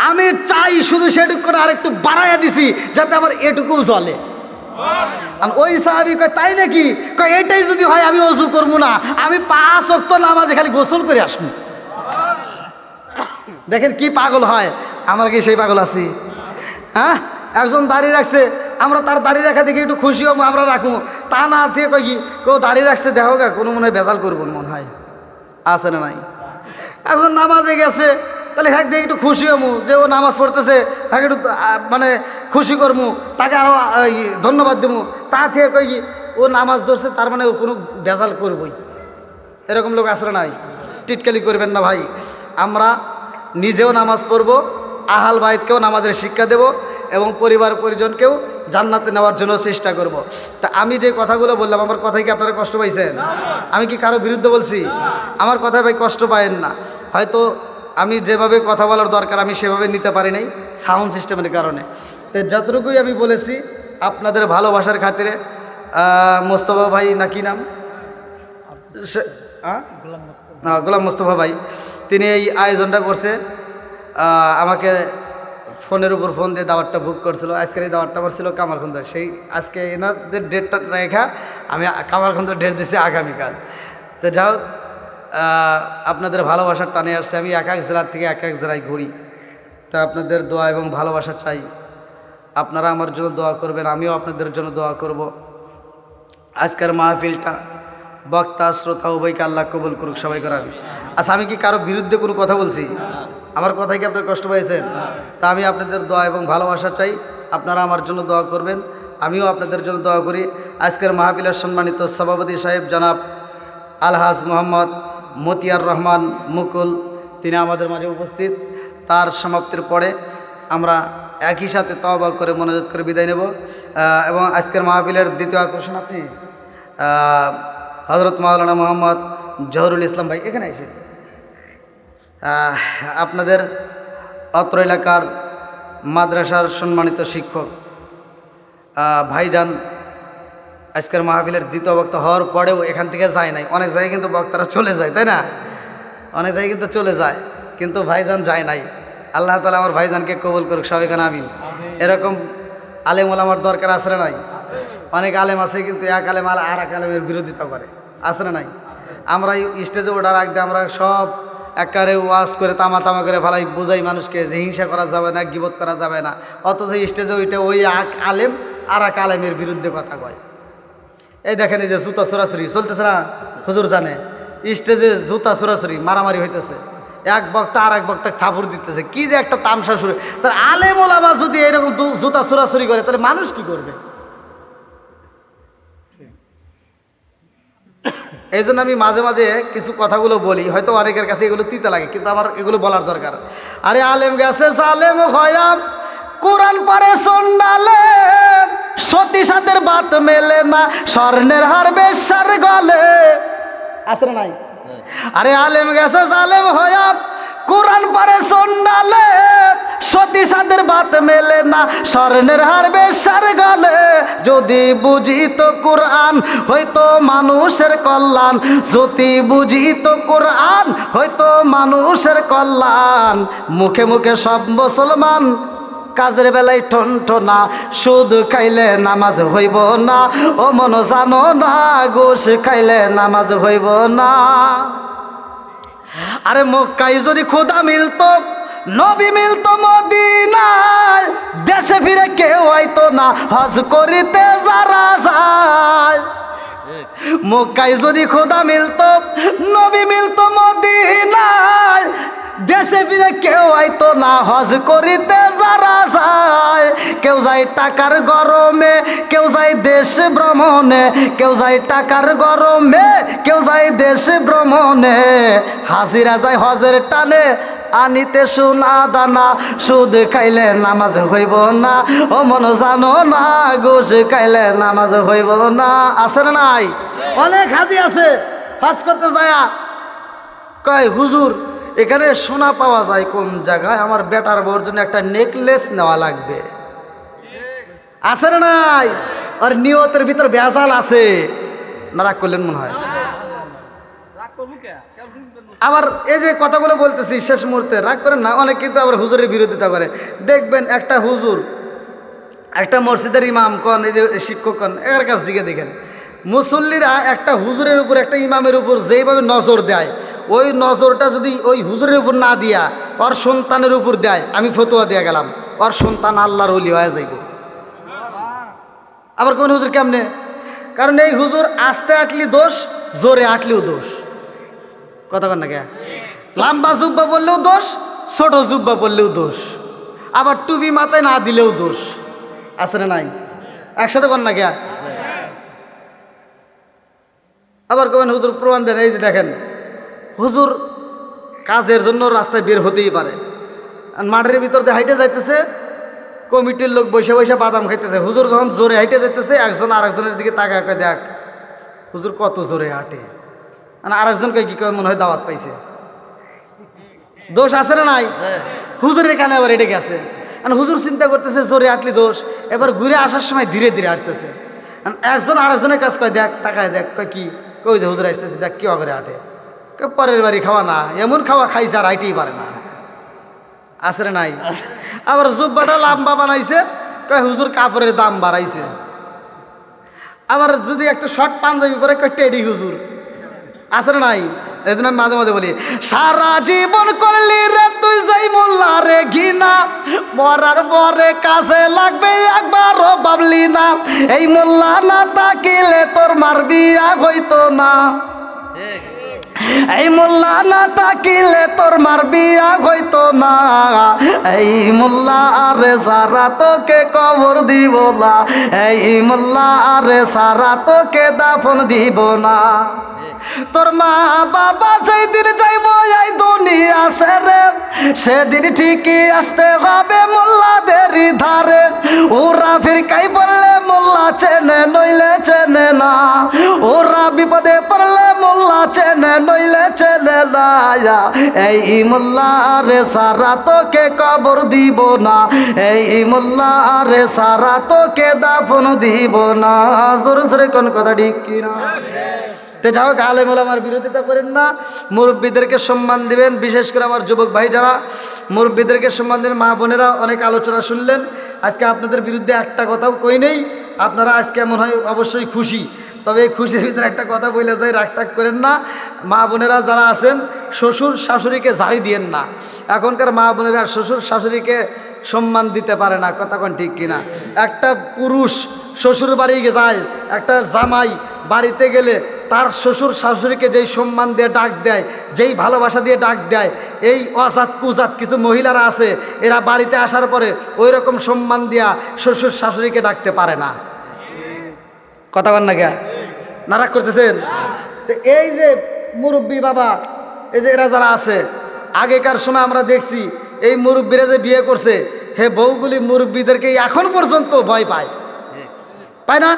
আমি চাই শুধু সেটুকু করে আরেকটু বাড়াইয়া দিছি, যাতে আমার এটুকু জ্বলে। ওই সাহাবী কয়, তাই নাকি? কয়, এটাই যদি হয় আমি ওযু করবো না, আমি 5 ওয়াক্ত নামাজে খালি গোসল করে আসবো। দেখেন কি পাগল হয়। আমরা কি সেই পাগল আছি? হ্যাঁ, একজন দাঁড়িয়ে রাখছে, আমরা তার দাঁড়িয়ে রাখা দেখে একটু খুশি হবো, আমরা রাখবো। তা না দিয়ে কয় কি, কেউ দাঁড়িয়ে রাখছে দেখো গা, কোনো মনে হয় বেজাল করবো মনে হয়, আছে না নাই? একজন নামাজে গেছে, তাহলে হ্যাঁ দিয়ে একটু খুশি হবো যে ও নামাজ পড়তেছে, হ্যাঁ একটু মানে খুশি করবো, তাকে আরও ধন্যবাদ দেবো। তা থেকে কই কি, ও নামাজ ধরছে, তার মানে ও কোনো বেজাল করবই, এরকম লোক আসলে নাই। টিটকালি করবেন না ভাই। আমরা নিজেও নামাজ পড়বো, আহাল বাইতকেও নামাজের শিক্ষা দেব, এবং পরিবার পরিজনকেও জান্নাতে নেওয়ার জন্য চেষ্টা করব। তা আমি যে কথাগুলো বললাম, আমার কথায় কি আপনারা কষ্ট পাইছেন? আমি কি কারো বিরুদ্ধে বলছি? আমার কথায় ভাই কষ্ট পায়েন না। হয়তো আমি যেভাবে কথা বলার দরকার আমি সেভাবে নিতে পারি নাই সাউন্ড সিস্টেমের কারণে। তো যতটুকুই আমি বলেছি আপনাদের ভালোবাসার খাতিরে। মোস্তফা ভাই না কি নাম, গোলাম মোস্তফা ভাই, তিনি এই আয়োজনটা করছে। আমাকে ফোনের উপর ফোন দিয়ে দাওয়াতটা বুক করছিল। আজকের এই দাওয়াতটা আমার ছিল কামারখন্দ। সেই আজকে এনাদের ডেটটা রেখা আমি কামারখন্দ ডেট দিছি আগামীকাল। তো যাই হোক, আপনাদের ভালোবাসার টানে আসছে। আমি এক এক জেলার থেকে এক এক জেলায় ঘুরি, তা আপনাদের দোয়া এবং ভালোবাসা চাই। আপনারা আমার জন্য দোয়া করবেন, আমিও আপনাদের জন্য দোয়া করব। আজকের মাহফিলটা বক্তা শ্রোতা উভয়কে আল্লাহ কবুল করুক, সবাই করাবি। আচ্ছা, আমি কি কারো বিরুদ্ধে কোনো কথা বলছি? আমার কথায় কি আপনার কষ্ট পেয়েছেন? তা আমি আপনাদের দোয়া এবং ভালোবাসা চাই, আপনারা আমার জন্য দোয়া করবেন, আমিও আপনাদের জন্য দোয়া করি। আজকের মাহফিলের সম্মানিত সভাপতি সাহেব জনাব আলহাজ মোহাম্মদ মতিয়ার রহমান মুকুল, তিনি আমাদের মাঝে উপস্থিত। তার সমাপ্তির পরে আমরা একই সাথে তওবা করে মোনাজাত করে বিদায় নেব। এবং আজকের মাহফিলের দ্বিতীয় আকর্ষণ আপনি হযরত মাওলানা মোহাম্মদ জহুরুল ইসলাম ভাই এখানে এসে আপনাদের অত্র এলাকার মাদ্রাসার সম্মানিত শিক্ষক ভাইজান আজকের মাহফিলের দ্বিতীয় বক্তা হওয়ার পরেও এখান থেকে যায় নাই। অনেক জায়গায় কিন্তু বক্তারা চলে যায়, তাই না? অনেক জায়গায় কিন্তু চলে যায়, কিন্তু ভাইজান যায় নাই। আল্লাহ তাআলা আমার ভাইজানকে কবুল করুক, সবাই কেন আমিন। এরকম আলেম ওলামার দরকার আছে না নাই? অনেক আলেম আছে কিন্তু এক আলেম আর এক আলেমের বিরোধিতা করে, আছে না নাই? আমরা স্টেজে ওঠার আগে আমরা সব একেবারে ওয়াজ করে তামা তামা করে ভালাই বোঝাই মানুষকে যে হিংসা করা যাবে না, গীবত করা যাবে না, অথচ স্টেজে ওইটা ওই আলেম আর এক আলেমের বিরুদ্ধে কথা কয়। এই দেখেন এই যে জুতা সরাসরি চলতেছে না, হুজুর জানে স্টেজে জুতা সরাসরি মারামারি হইতেছে, এক বক্তা আর এক বক্তা থাপুর দিতেছে, কি যে একটা তামসা শুরু। তাহলে আলেম ওলামা যদি এরকম জুতা সরাসরি করে তাহলে মানুষ কি করবে? এই জন্য আমি মাঝে মাঝে কিছু কথাগুলো বলি, হয়তো অনেকের কাছে এগুলো তিতা লাগে, কিন্তু আমার এগুলো বলার দরকার। আরে আলেম গেছে সালেম হয়াম, কোরআন পারে সন্ডালে, সতী সাথের বাত মেলে না, স্বর্ণের হার বেশার গলে। আছে না নাই? আরে আলেম গেছে সালেম হয়াম, কোরআন পারে সন্ডালে, সতী সাথের বাত মেলে না, স্বর্ণের হার বেশার গলে। যদি বুঝিত কোরআন হয়তো মানুষের কল্যাণ, যদি বুঝিত কোরআন হয়তো মানুষের কল্যাণ। মুখে মুখে সব মুসলমান, কাজের বেলায় টনটনা, সুদ খাইলে নামাজ হইব না, ও মন জানো না, ঘুষ খাইলে নামাজ হইব না। আরে মক্কায় যদি খোদা মিলতো, নবী মিলতো মদিনায়, দেশে ফিরে কেউ আইতো না হজ করিতে যারা যায়। মক্কায় যদি খোদা মিলতো, নবী মিলতো মদিনায়, দেশে ফিরে কেউ আইতো না হজ করিতে যারা যায়। কেউ যায় টাকার গরমে, কেউ যায় দেশ ভ্রমণে, কেউ যায় টাকার গরমে, কেউ যায় দেশ ভ্রমণে। হাজিরা যায় হজের টানে, আনিতে সোনা দানা, সুদ খাইলে নামাজ হইব না, ও মন জানো না, ঘুষ খাইলে নামাজ হইব না। আছে না নাই? অনেক হাজি আছে হজ করতে যায়, কয় হুজুর এখানে সোনা পাওয়া যায় কোন জায়গায়, আমার বেটার বউর জন্য একটা নেকলেস নেওয়া লাগবে। আছে না নাই? আর নিয়তের ভিতর ভেজাল আছে। নারাক করলেন মনে হয়। আবার এই যে কথাগুলো বলতেছি শেষ মুহূর্তে রাগ করেন না, অনেক কিন্তু আবার হুজুরের বিরোধিতা করে। দেখবেন একটা হুজুর, একটা মসজিদের ইমাম কন, এই যে শিক্ষক কন, এর কাছ দিকে দেখেন মুসল্লিরা একটা হুজুরের উপর, একটা ইমামের উপর যেইভাবে নজর দেয়, ওই নজরটা যদি ওই হুজুরের উপর না দিয়া ওর সন্তানের উপর দেয়, আমি ফতোয়া দিয়ে গেলাম ওর সন্তান আল্লাহর ওলি হয়ে যাইব। আবার কোন হুজুর কেমনে? কারণ এই হুজুর আস্তে আটলি দোষ, জোরে আটলিও দোষ। কথা কন না কে? লম্বা জুব্বা বললেও দোষ, ছোট জুব্বা বললেও দোষ, আবার টুপি মাথায় না দিলেও দোষ। আছে না নাই? একসাথে কন না কে? আবার কেমন হুজুর প্রমাণ দেন, এই যে দেখেন হুজুর কাজের জন্য রাস্তায় বের হতেই পারে, আর মাঠের ভিতর দিয়ে হাইটে যাইতেছে, কমিটির লোক বসে বসে বাদাম খাইতেছে। হুজুর যখন জোরে হাইটে যাইতেছে, একজন আরেকজনের দিকে তাকায় কয়, দেখ হুজুর কত জোরে হাঁটে। আর আরেকজনকে কি কয়, মনে হয় দাওয়াত পাইছে। দোষ আছে না নাই? হুজুরের কানে আবার এটে গেছে। আর হুজুর চিন্তা করতেছে জোরে হাঁটলি দোষ, এবার ঘুরে আসার সময় ধীরে ধীরে হাঁটতেছে। একজন আরেকজনের কাছে কয়, দেখ তাকায় দেখ, কয় কি, কই যে হুজুর আসতেছে, দেখ কি করে হাঁটে। পরের বাড়ি খাওয়া না, এমন খাওয়া খাইছে আর আইতেই পারে না। আছে না নাই? আবার জুব্বাটা লাম্বা বানাইছে, কয় হুজুর কাপড়ের দাম বাড়াইছে। আবার যদি একটা শর্ট পাঞ্জাবি পরে কয় টেডি হুজুর। আছে না নাই? এই জন্য আমি মাঝে মাঝে বলি, সারা জীবন করলি রে তুই যাই মোল্লা রে ঘিনা, মরার পরে কাছে লাগবে একবারও ভাবলি না, এই মোল্লা না তাকিলে তোর মারবি হইতো না, এই মোল্লা না তাকিলে তোর মার বিয়া হইতো না, এই মোল্লা আরে সারা তোকে কবর দিব না, এই মোল্লা আরে সারা তোকে দাফন দিব না। তোর মা বাবা যেদিন যাইব এই দুনিয়া ছেড়ে, সেদিন ঠিকই আসতে হবে মোল্লাদেরই ধারে। ওরা ফিরকাই বললে মোল্লা চেনে নইলে চেনে না, ওরা বিপদে পড়লে মোল্লা চেনে নইলে চেনে না, এই মোল্লা রে সারা তোকে কবর দিব না, এই মোল্লা রে সারা তোকে দাফন দিব না। জোরে জোরে কোন কথা ঠিক কিনা? তে যাও, আলেম ওলামার বিরোধিতা করেন না, মুরব্বীদেরকে সম্মান দিবেন। বিশেষ করে আমার যুবক ভাই যারা মুরব্বীদেরকে সম্মান দেন, মা বোনেরা অনেক আলোচনা শুনলেন। আজকে আপনাদের বিরুদ্ধে একটা কথাও কই নেই, আপনারা আজকে মনে হয় অবশ্যই খুশি। তবে এই খুশির ভিতরে একটা কথা বলে যাই, রাগ টাগ করেন না। মা বোনেরা যারা আছেন শ্বশুর শাশুড়িকে ঝাড়ি দিয়েন না। এখনকার মা বোনেরা শ্বশুর শাশুড়িকে সম্মান দিতে পারে না, কথা কোন ঠিক কিনা? একটা পুরুষ শ্বশুর বাড়ি যায়, একটা জামাই বাড়িতে গেলে তার শ্বশুর শাশুড়িকে যেই সম্মান দিয়ে ডাক দেয়, যেই ভালোবাসা দিয়ে ডাক দেয়, এই অজাত কুজাত কিছু মহিলারা আছে, এরা বাড়িতে আসার পরে ওই রকম সম্মান দিয়া শ্বশুর শাশুড়িকে ডাকতে পারে না। কথা বল না কে? নারাক করতেছেন? তো এই যে মুরব্বী বাবা, এই যে এরা যারা আছে, আগেকার সময় আমরা দেখছি এই মুরব্বীরা যে বিয়ে করছে, হে বউগুলি মুরব্বীদেরকে এখন পর্যন্ত ভয় পায়, পায় না?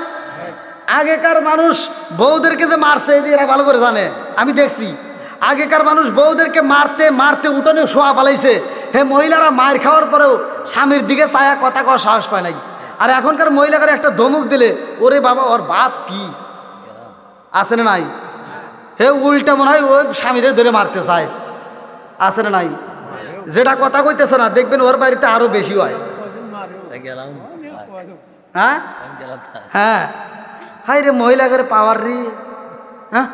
আগেকার মানুষ বউদেরকে যে মারছে, এই যে এরা ভালো করে জানে, আমি দেখছি আগেকার মানুষ বউদেরকে মারতে মারতে উঠোনে শোয়া ফেলাইছে। হে মহিলারা মায়ের খাওয়ার পরেও স্বামীর দিকে ছায়া কথা কওয়ার সাহস পায় নাই। আর এখনকার মহিলাকে একটা ধমক দিলে ওরে বাবা ওর বাপ কি আছে না নাই, হে উল্টা মনে হয় ওই স্বামীরে ধরে মারতে চায়, আছে না নাই? যেটা কথা কইতেছে না, দেখবেন ওর বাড়িতে আরো বেশি হয়। হ্যাঁ হ্যাঁ, হাই রে মহিলাদের পাওয়ার রে, হ্যাঁ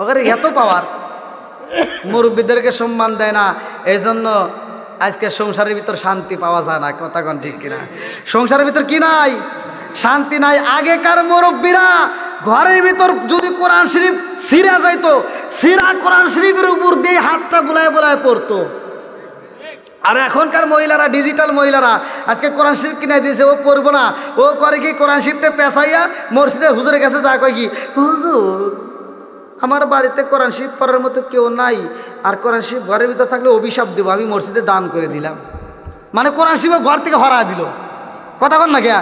ওখানে এত পাওয়ার, মুরব্বীদেরকে সম্মান দেয় না, এই জন্য আজকে সংসারের ভিতর শান্তি পাওয়া যায় না, কথা কোন ঠিক কিনা? সংসারের ভিতর কি নাই? শান্তি নাই। আগেকার মুরব্বীরা ঘরের ভিতর যদি কোরআন শরীফ সিরা যাইতো, সিরা কোরআন শরীফের উপর দিয়ে হাতটা বুলায় বুলায় পড়তো। আর এখনকার মহিলারা, ডিজিটাল মহিলারা, আজকে কোরআন শরীফ কিনে দিয়েছে, ও পড়বো না, ও করে কি কোরআন শরীফটা পেঁচাইয়া মসজিদে হুজুরের কাছে যা কয় কি, হুজুর আমার বাড়িতে কোরআন শরীফ পড়ার মতো কেউ নাই, আর কোরআন শরীফ ঘরের ভিতর থাকলে অভিশাপ দেবো, আমি মসজিদে দান করে দিলাম। মানে কোরআন শরীফ ঘর থেকে হরা দিল, কথা বল না কেয়া?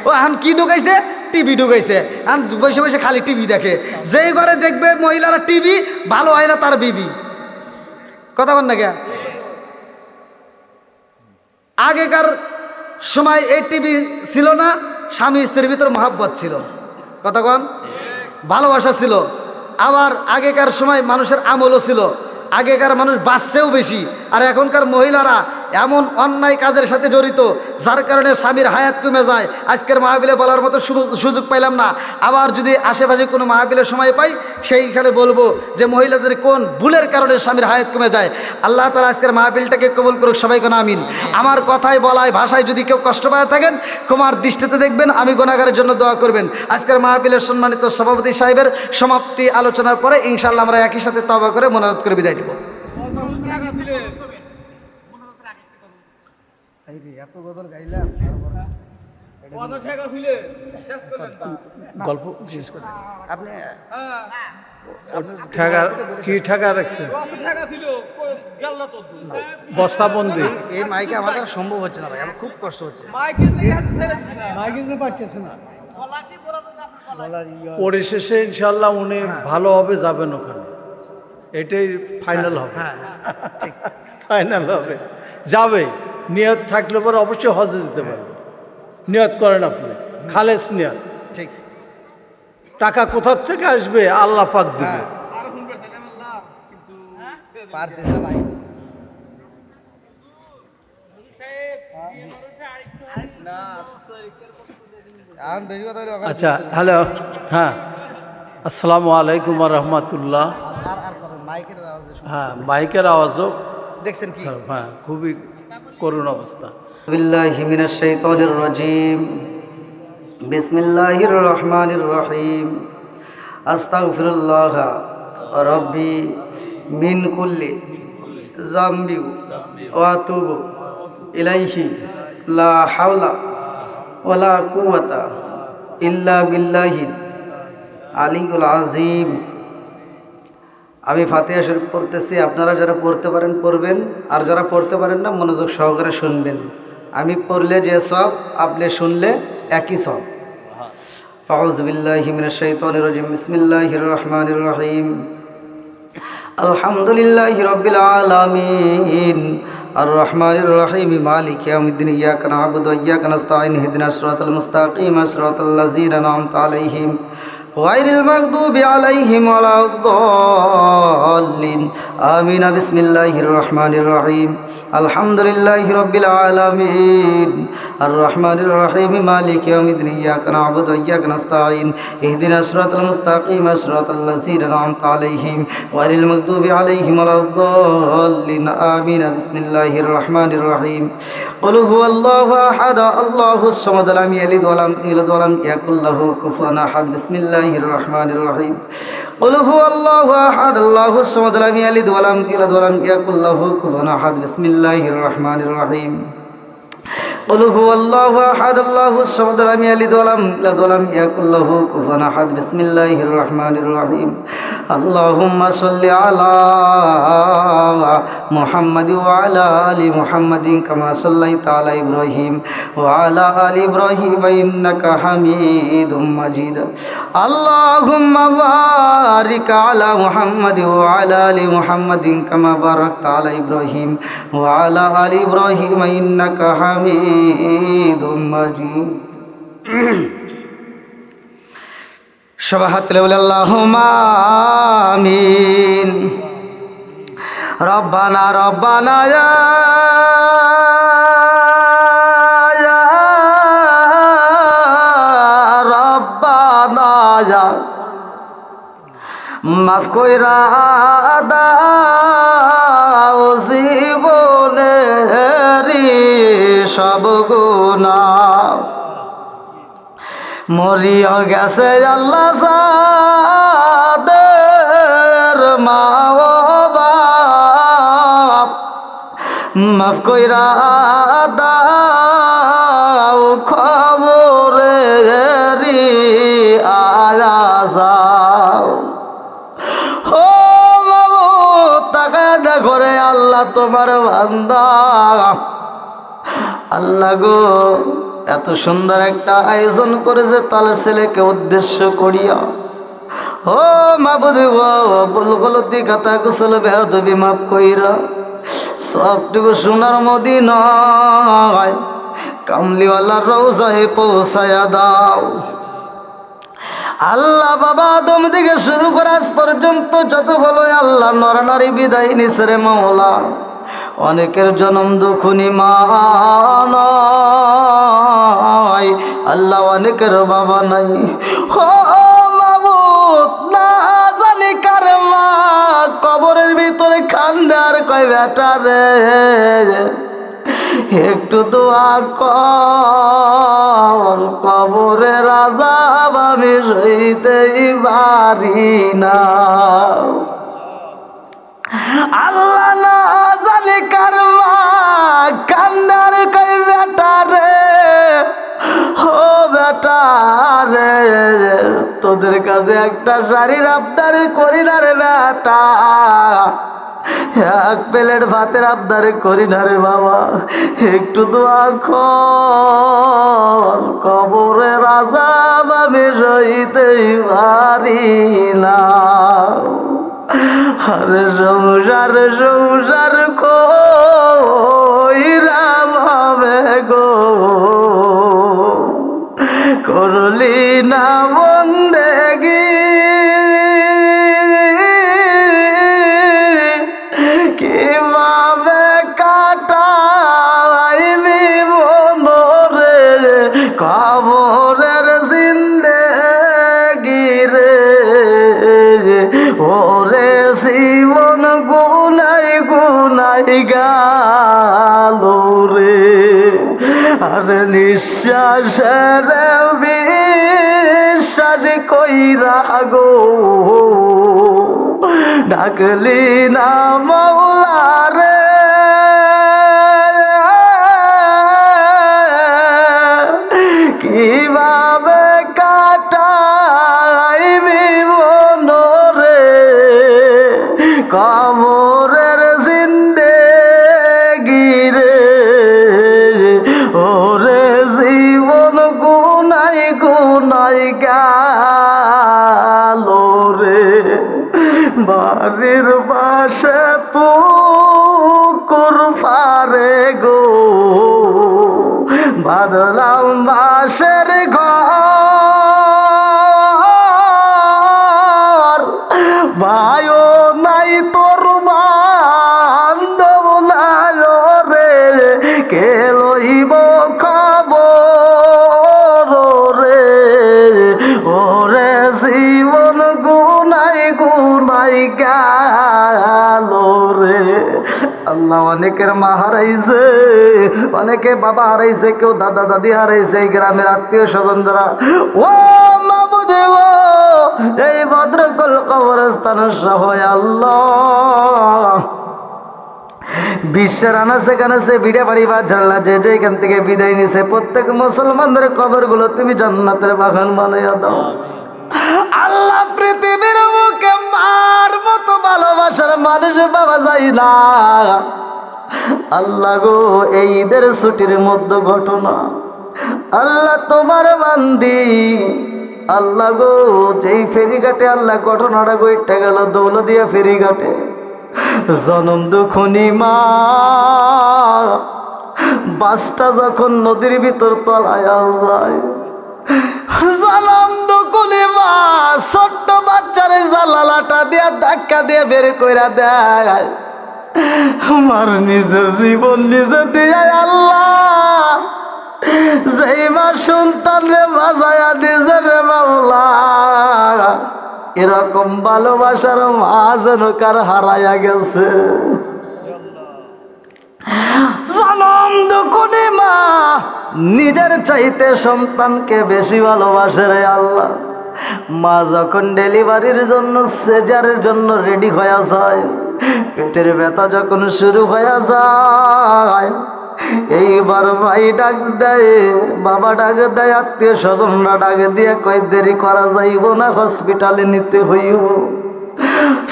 ও এখন কি ঢুকাইছে? টিভি ঢুকাইছে, এখন বসে বসে খালি টিভি দেখে। যেই ঘরে দেখবে মহিলারা টিভি, ভালো হয় না তার বিবি, কথা বল না কেয়া? আগেকার সময় এই টিভি ছিল না, স্বামী স্ত্রীর ভিতর মহাব্বত ছিল, কথা কন, ভালোবাসা ছিল। আবার আগেকার সময় মানুষের আমলও ছিল, আগেকার মানুষ বাঁচছেও বেশি। আর এখনকার মহিলারা এমন অন্যায় কাজের সাথে জড়িত, যার কারণে স্বামীর হায়াত কমে যায়। আজকের মাহফিলে বলার মতো সুযোগ পাইলাম না, আবার যদি আশেপাশে কোনো মাহফিলের সময় পাই সেইখানে বলবো যে মহিলাদের কোন ভুলের কারণে স্বামীর হায়াত কমে যায়। আল্লাহ তাআলা আজকের মাহফিলটাকে কবুল করুক, সবাই কোন আমিন। আমার কথায় বলায় ভাষায় যদি কেউ কষ্ট পায় থাকেন, ক্ষমার দৃষ্টিতে দেখবেন, আমি গুনাহগারের জন্য দোয়া করবেন। আজকের মাহফিলের সম্মানিত সভাপতি সাহেবের সমাপ্তি আলোচনার পরে ইনশাআল্লাহ আমরা একই সাথে তওবা করে মোনাজাত করে বিদায় দেব। এত গজল গাইলাম, গল্প শেষ করে আপনি কি ঠেকা রাখছেন? বস্তাবন্দি এই মাইকে আমার দ্বারা সম্ভব হচ্ছে না ভাই, আমার খুব কষ্ট হচ্ছে। পরিশেষে ইনশাল্লাহ উনি ভালোভাবে যাবেন ওখানে, এটাই ফাইনাল হবে। হ্যাঁ ঠিক, ফাইনাল হবে, যাবে। নিয়ত থাকলে পরে অবশ্যই হজে যেতে পারবে। নিয়ত করেন আপনি, খালেস নিয়ত। ঠিক, টাকা কোথার থেকে আসবে আল্লাহ পাক দিবে। পারতেছে ভাই। আচ্ছা, হ্যালো, হ্যাঁ, আসসালামু আলাইকুম রহমতুল্লাহ। হ্যাঁ, মাইকের আওয়াজও দেখছেন কি? হ্যাঁ, খুবই করুণ অবস্থা। বিল্লাহি মিনাশ শাইতানির রাজিম, বিসমিল্লাহির রহমানির রহিম, আস্তাগফিরুল্লাহ রাব্বি মিন কুল্লি যামবি ওয়া আতুবু ইলাইহি লা হাওলা ওয়ালা কুওয়াতা ইল্লা বিল্লাহিল আলিয়্যুল আযীম। আমি ফাতিহা শরীফ পড়তেছি, আপনারা যারা পড়তে পারেন পড়বেন, আর যারা পড়তে পারেন না মনোযোগ সহকারে শুনবেন। আমি পড়লে যে সব, আপনি শুনলে একই সব। আউযু বিল্লাহি মিনাশ শাইতানির রাজিম, বিসমিল্লাহির রহমানির রহিম, আলহামদুলিল্লাহি রাব্বিল আলামিন, আর রহমানির রহিম, মালিকি ইয়াউমিদ্দিন, ইয়্যাকা না'বুদু ওয়া ইয়্যাকা নাস্তাঈন, ইহদিনাস সিরাতাল মুস্তাকিম, সিরাতাল লাযীনা আন'আমতা আলাইহিম غير المغضوب عليهم ولا الضالين آمين بسم الله الرحمن الرحيم الحمد لله رب العالمين الرحمن الرحيم مالك يوم الدين إياك نعبد وإياك نستعين اهدنا الصراط المستقيم صراط الذين أنعمت عليهم غير المغضوب عليهم ولا الضالين آمين بسم الله الرحمن الرحيم قل هو الله أحد الله الصمد لم يلد ولم يولد ولم يكن له كفوا أحد بسم الله الرحمن الرحيم قل هو الله أحد الله الصمد لم يلد ولم يولد ولم يكن له كفوا أحد بسم الله الرحمن الرحيم قل هو الله أحد الله الصمد لم يلد ولم يولد ولم يكن له كفوا أحد بسم الله الرحمن الرحيم اللهم صل على محمد وعلى آل محمد كما صليت على إبراهيم وعلى آل إبراهيم إنك حميد مجيد اللهم بارك على محمد وعلى آل محمد كما باركت على إبراهيم وعلى آل إبراهيم إنك حميد مجيد شبهت له اللهم آمين ربنا ربنا يا ربنا يا মাফ কইরা দাও জীবনেরি সব গুনাহ মরিয়া গেছে আল্লাহ যাদের মা ও বাপ মাফ কইরা দাও খবরেরি আয়া যাও ও মাবুদ তাকায় করে আল্লাহ তোমার বান্দা আল্লাহ গো এত সুন্দর একটা আয়োজন করেছে তার ছেলেকে উদ্দেশ্য করিয়া ও মাবুদ বল গলতি কথা কুশল বেয়াদবি মাফ কইরা সবটুকু সোনার মদিনায় কামলিওয়ালার রওজায় পৌঁছায়া দাও আল্লাহ বাবা আদম থেকে শুরু করে আজ পর্যন্ত যত ভালো আল্লাহ নরনারী বিদায় নিসরে মাওলা অনেকের জন্ম দুখুনি মা নাই আল্লাহ অনেকের বাবা নাই ও মাবুদ না জানি কার মা কবরের ভিতরে কান্দে আর কয় বেটা রে একটু দোয়া কর কবরের আযাব আমি সইতেই পারি না আল্লাহ না জানি কার মা কান্দার কই বেটা রে ও বেটা রে তোদের কাছে একটা শাড়ির আবদারি করি না রে বেটা এক প্লেট ভাতের আবদারি করি না রে বাবা একটু দোয়া কর কবরের আযাব আমি সইতেই পারি না আরে সংসার সংসার কইরা ভাবে গো করলি না বন্দেগি কিভাবে কাটাইবি বন্ধরে কবরের জিন্দেগি রে ওরে জীবন গুনাই গুনাই গেল রে আরে নিঃশ্বাসের বিশ্বাস কইরা গো ডাকলি না মাওলা রে কিভাবে কাটাইবি মনরে কবরের জিন্দেগি রে ওরে জীবন গুনাই গুনাই গেল রে বাড়ির পাশে পুকুর ফারে গো বাদলাম বাসের ঘর আল্লাহ অনেকের মা হারাইছে, অনেকে বাবা হারাইছে, কেউ দাদা দাদি হারাইছে, এই গ্রামের আত্মীয় স্বজন যারা, ও মাবুদ গো, এই ভদ্রকল কবরস্থান সহ আল্লাহ বিশ্বের আনাচে কানাচে বিড়ে বাড়ি বা ঝাড়লা যে যেখান থেকে বিদায় নিছে প্রত্যেক মুসলমানদের কবরগুলো তুমি জান্নাতের বাগান বানাইয়া দাও। আল্লাহ পৃথিবীর মুখে মার মতো ভালোবাসার মানুষ পাওয়া যায় না। আল্লাহ গো, এই ঈদের ছুটির মধ্যে ঘটনা, আল্লাহ তোমার বান্দি, আল্লাহ গো যেই ফেরিঘাটে আল্লাহ ঘটনাটা গইটা গেল, দৌলদিয়া ফেরিঘাটে জনম দুখনি মা বাসটা যখন নদীর ভিতর তলায়া যায়, জনম দুখনি মা ছোট্ট বাচ্চারে জালালাটা দিয়া ধাক্কা দিয়ে বের কইরা দেয়। আমার নিজের জীবন নিজে দিয়ে আল্লাহ যেই মা সন্তান রে বাজায়া দিছে রে মাওলা, এরকম ভালোবাসার মা যেন কার হারাইয়া গেছে। জনম দুখনি মা নিজের চাইতে সন্তানকে বেশি ভালোবাসে রে আল্লাহ। মা যখন ডেলিভারির জন্য সিজারের জন্য রেডি হয়ে যায়, পেটের ব্যথা যখন শুরু হয়ে যায়, এইবার ভাই ডাক দেয়, বাবা ডাক দেয়, আত্মীয় স্বজনরা ডাক দিয়ে কয় দেরি করা যাইব না, হসপিটালে নিতে হইব।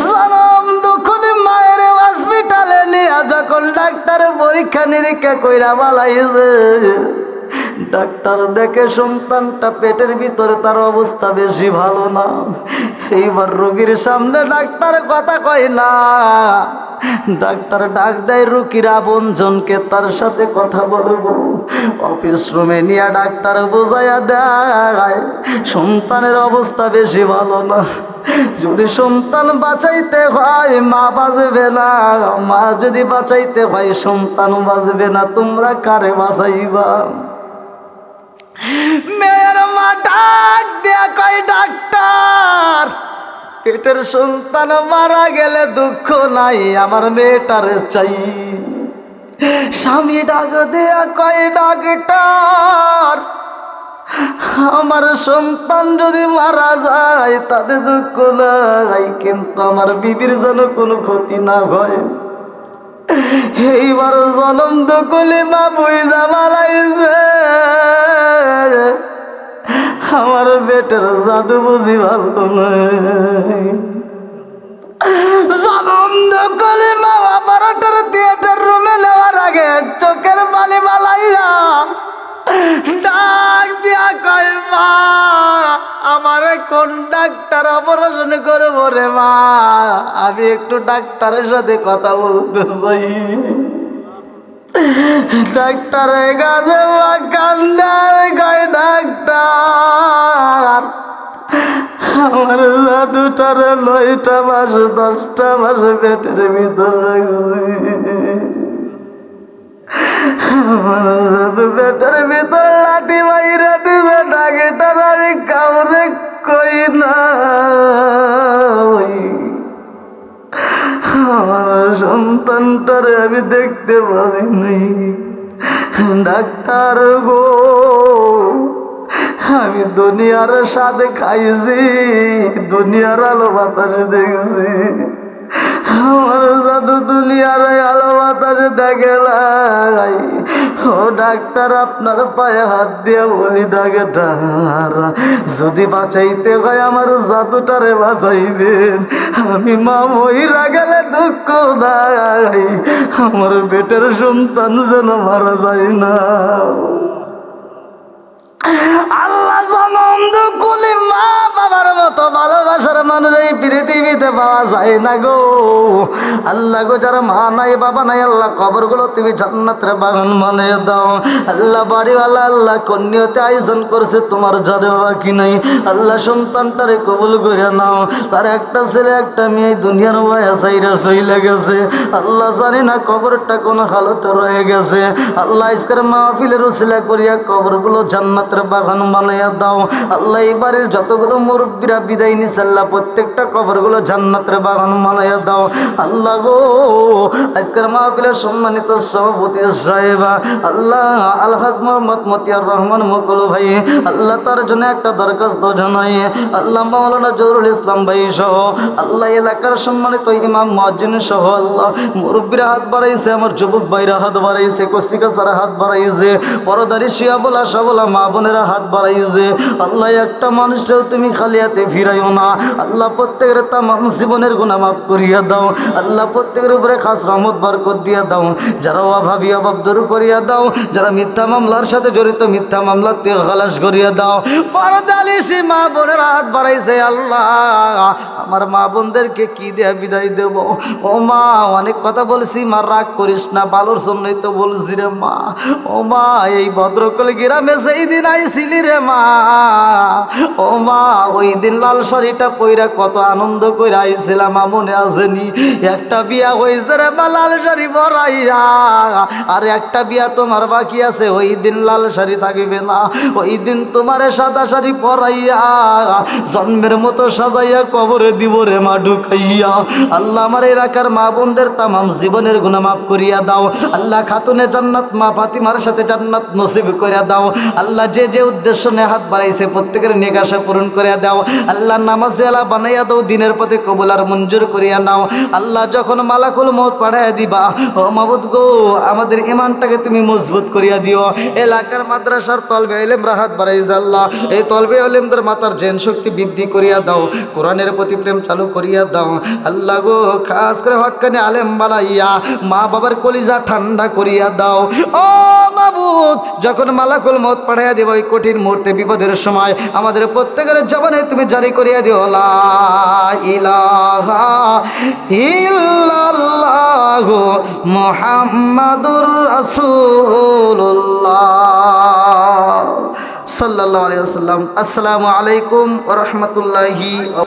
জনম দুখনি মায়ের হসপিটালে নিয়ে যখন ডাক্তার পরীক্ষা নিরীক্ষা কইরা বালাইছে, ডাক্তার দেখে সন্তানটা পেটের ভিতরে তার অবস্থা বেশি ভালো না। এইবার রোগীর সামনে ডাক্তার কথা কয় না, ডাক্তার ডাক দেয় রুগীর আপনজনকে, তার সাথে কথা বলবো। অফিস রুমে নিয়ে ডাক্তার বোঝাইয়া দেয় সন্তানের অবস্থা বেশি ভালো না, যদি সন্তান বাঁচাইতে হয় মা বাঁচবে না, মা যদি বাঁচাইতে হয় সন্তান বাঁচবে না, তোমরা কারে বাঁচাইবা? মেয়ের মা ডাক দেয়া কয় ডাক্তার, পেটের সন্তান মারা গেলে দুঃখ নাই, আমার মেয়েটার চাই। স্বামী ডাক দেয়া কয় ডাক্তার, আমার সন্তান যদি মারা যায় তাতে দুঃখ নাই, কিন্তু আমার বিবির যেন কোনো ক্ষতি না হয়। এইবার জনম দুকুলি মা বুঝা মালাইছে, আমার বেটার জাদু বুঝি ভালো নয়। জনম দুকুলি মা অপারেটর থিয়েটার রুমে নেওয়ার আগে চোখের পানি মালাইয়া ডাক দিয়া কয় মা, আমারে কোন ডাক্তার অপারেশন করবো রে মা, আমি একটু ডাক্তারের সাথে কথা বলতে চাই। ডাক্তারের কাছে মা কান্দার কয় ডাক্তার, আমার জাদুটারে 9টা মাস 10টা মাস পেটের ভিতর লাগছে, আমার জাদু পেটের ভিতর লাঠি বাইরা দিছে, ডাক্তার আমি কাউরে কই না, আমার সন্তানটারে আমি দেখতে পারি নাই। ডাক্তার গো, আমি দুনিয়ার স্বাদে খাইছি, দুনিয়ার আলো বাতাসে দেখেছি, আমার জাদু দুনিয়ার আলো বাতাসে দেখে লাই। ও ডাক্তার, আপনার পায়ে হাত দিয়ে বলি ডাক্তার, যদি বাঁচাইতে হয় আমার জাদুটারে বাঁচাইবেন, আমি মা মহিরা গেলে দুঃখ নাই, আমার পেটের সন্তান যেন মারা যায় না। আল্লাহ জনম দুকুলি মা বাবার মতো ভালোবাসার মানুষ এই পৃথিবীতে পাওয়া যায় না গো। আল্লাহ গো, যারা মা নাই বাবা নাই, আল্লাহ কবরগুলো তুমি জান্নাতের বাগান বানিয়ে দাও। আল্লাহ বাড়িওয়ালা, আল্লাহ কন্যাতে আয়োজন করছে, তোমার যারে বাকি নাই, আল্লাহ সন্তানটারে কবুল করে নাও। তার একটা ছেলে একটা মেয়ে দুনিয়ার বয়া সাইরা সইলে গেছে, আল্লাহ জানি না কবরটা কোন হালতে রয়ে গেছে। আল্লাহ আজকের মাহফিলের উসিলা করিয়া কবরগুলো জান্নাতের বাগান বানাইয়া দাও। আল্লাহ এই বাড়ির যতগুলো মুরব্বীরা বিদায় নিছে আল্লাহ প্রত্যেকটা কবরগুলো জান্নাতের বাগান বানাইয়া দাও আল্লাহ গো। আজকের মাহফিলের সম্মানিত সভাপতি সাহেবা আল্লাহ আলহাজ মোহাম্মদ মতিয়ার রহমান মুকুল ভাই আল্লাহ, তার জন্য একটা দরখাস্ত জানাই আল্লাহ। মাওলানা জহুরুল ইসলাম ভাই সহ আল্লাহ, এলাকার সম্মানিত ইমাম মুয়াজ্জিন সহ আল্লাহ, মুরব্বীরা হাত বাড়াইছে, আমার যুবক ভাইরা হাত বাড়াইছে, কস্তিকাচারা হাত বাড়াইছে, পরদারি শিয়া বলা সবলা মা বোনেরা হাত বাড়াইছে আল্লাহ। একটা মানুষটাও তুমি খালি হাতে ফিরাইও না আল্লাহ। প্রত্যেকের তামাম জীবনের গুনাহ মাফ করিয়া দাও আল্লাহ। প্রত্যেকের উপরে খাস রহমত বরকত দিয়া দাও। যারা অভাবী অভাব দূর করিয়া দাও, যারা মিথ্যা মামলার সাথে জড়িত মিথ্যা মামলার থেকে খালাস করিয়া দাও। পরদারি সে মা বোনেরা হাত বাড়াইছে আল্লাহ। আমার মা বোনদেরকে কি দেয়া বিদায় দেব? ও মা, অনেক কথা বলছি মা, রাগ করিস না, ভালোর জন্যই তো বলছি রে মা। ও মা, এই ভদ্রকল গ্রামে সেই দিন আইছিলি রে মা। ও মা, ওই দিন লাল শাড়িটা পইরা কত আনন্দ করে আইছিলাম, মনে আসেনি? একটা বিয়া হয়েছে রে মা লাল শাড়ি পরাইয়া, আর একটা বিয়া তোমার বাকি আছে। ওই দিন লাল শাড়ি থাকিবে না, ওই দিন তোমার সাদা শাড়ি পরাইয়া জন্মের মতো সাজাইয়া কবরে দিব রে মা ঢুকাইয়া। আল্লাহ, আমার এলাকার মা বোনদের তামাম জীবনের গুনাহ মাফ করিয়া দাও আল্লাহ। খাতুনে জান্নাত মা ফাতিমার সাথে জান্নাত নসিব করিয়া দাও আল্লাহ। যে যে উদ্দেশ্য নিয়ে হাত বাড়াইছে প্রত্যেকের নেক আশা পূরণ করিয়া দাও আল্লাহ। নামাজ দেওয়ালা বানাইয়া দাও, দিনের পথে কবুল আর মঞ্জুর করিয়া নাও আল্লাহ। যখন মালাকুল মউত পাঠাইয়া দিবা ও মাবুদ গো, আমাদের ঈমানটাকে তুমি মজবুত করিয়া দিও। এলাকার মাদ্রাসার তলবে ইলম হাত বাড়াইছে আল্লাহ। এই তলবে ইলমদের মাতার জেন শক্তি বৃদ্ধি করিয়া দাও, কোরআনের প্রতি প্রেম চালু করিয়া দাও আল্লাহ গো। খাস করে হক্কানি আলেম বানাইয়া মা বাবার কলিজা ঠান্ডা করিয়া দাও ও মাবুদ। যখন মালাকুল মউত পাঠাইয়া দিব ওই কঠিন মুহূর্তে বিপদের সময় আমাদের প্রত্যেকের জবানে তুমি জারি করিয়া দিও লা ইলাহা ইল্লাল্লাহু মুহাম্মাদুর রাসূলুল্লাহ সাল্লাল্লাহু আলাইহি ওয়াসাল্লাম। আসসালামু আলাইকুম ওয়া রাহমাতুল্লাহি।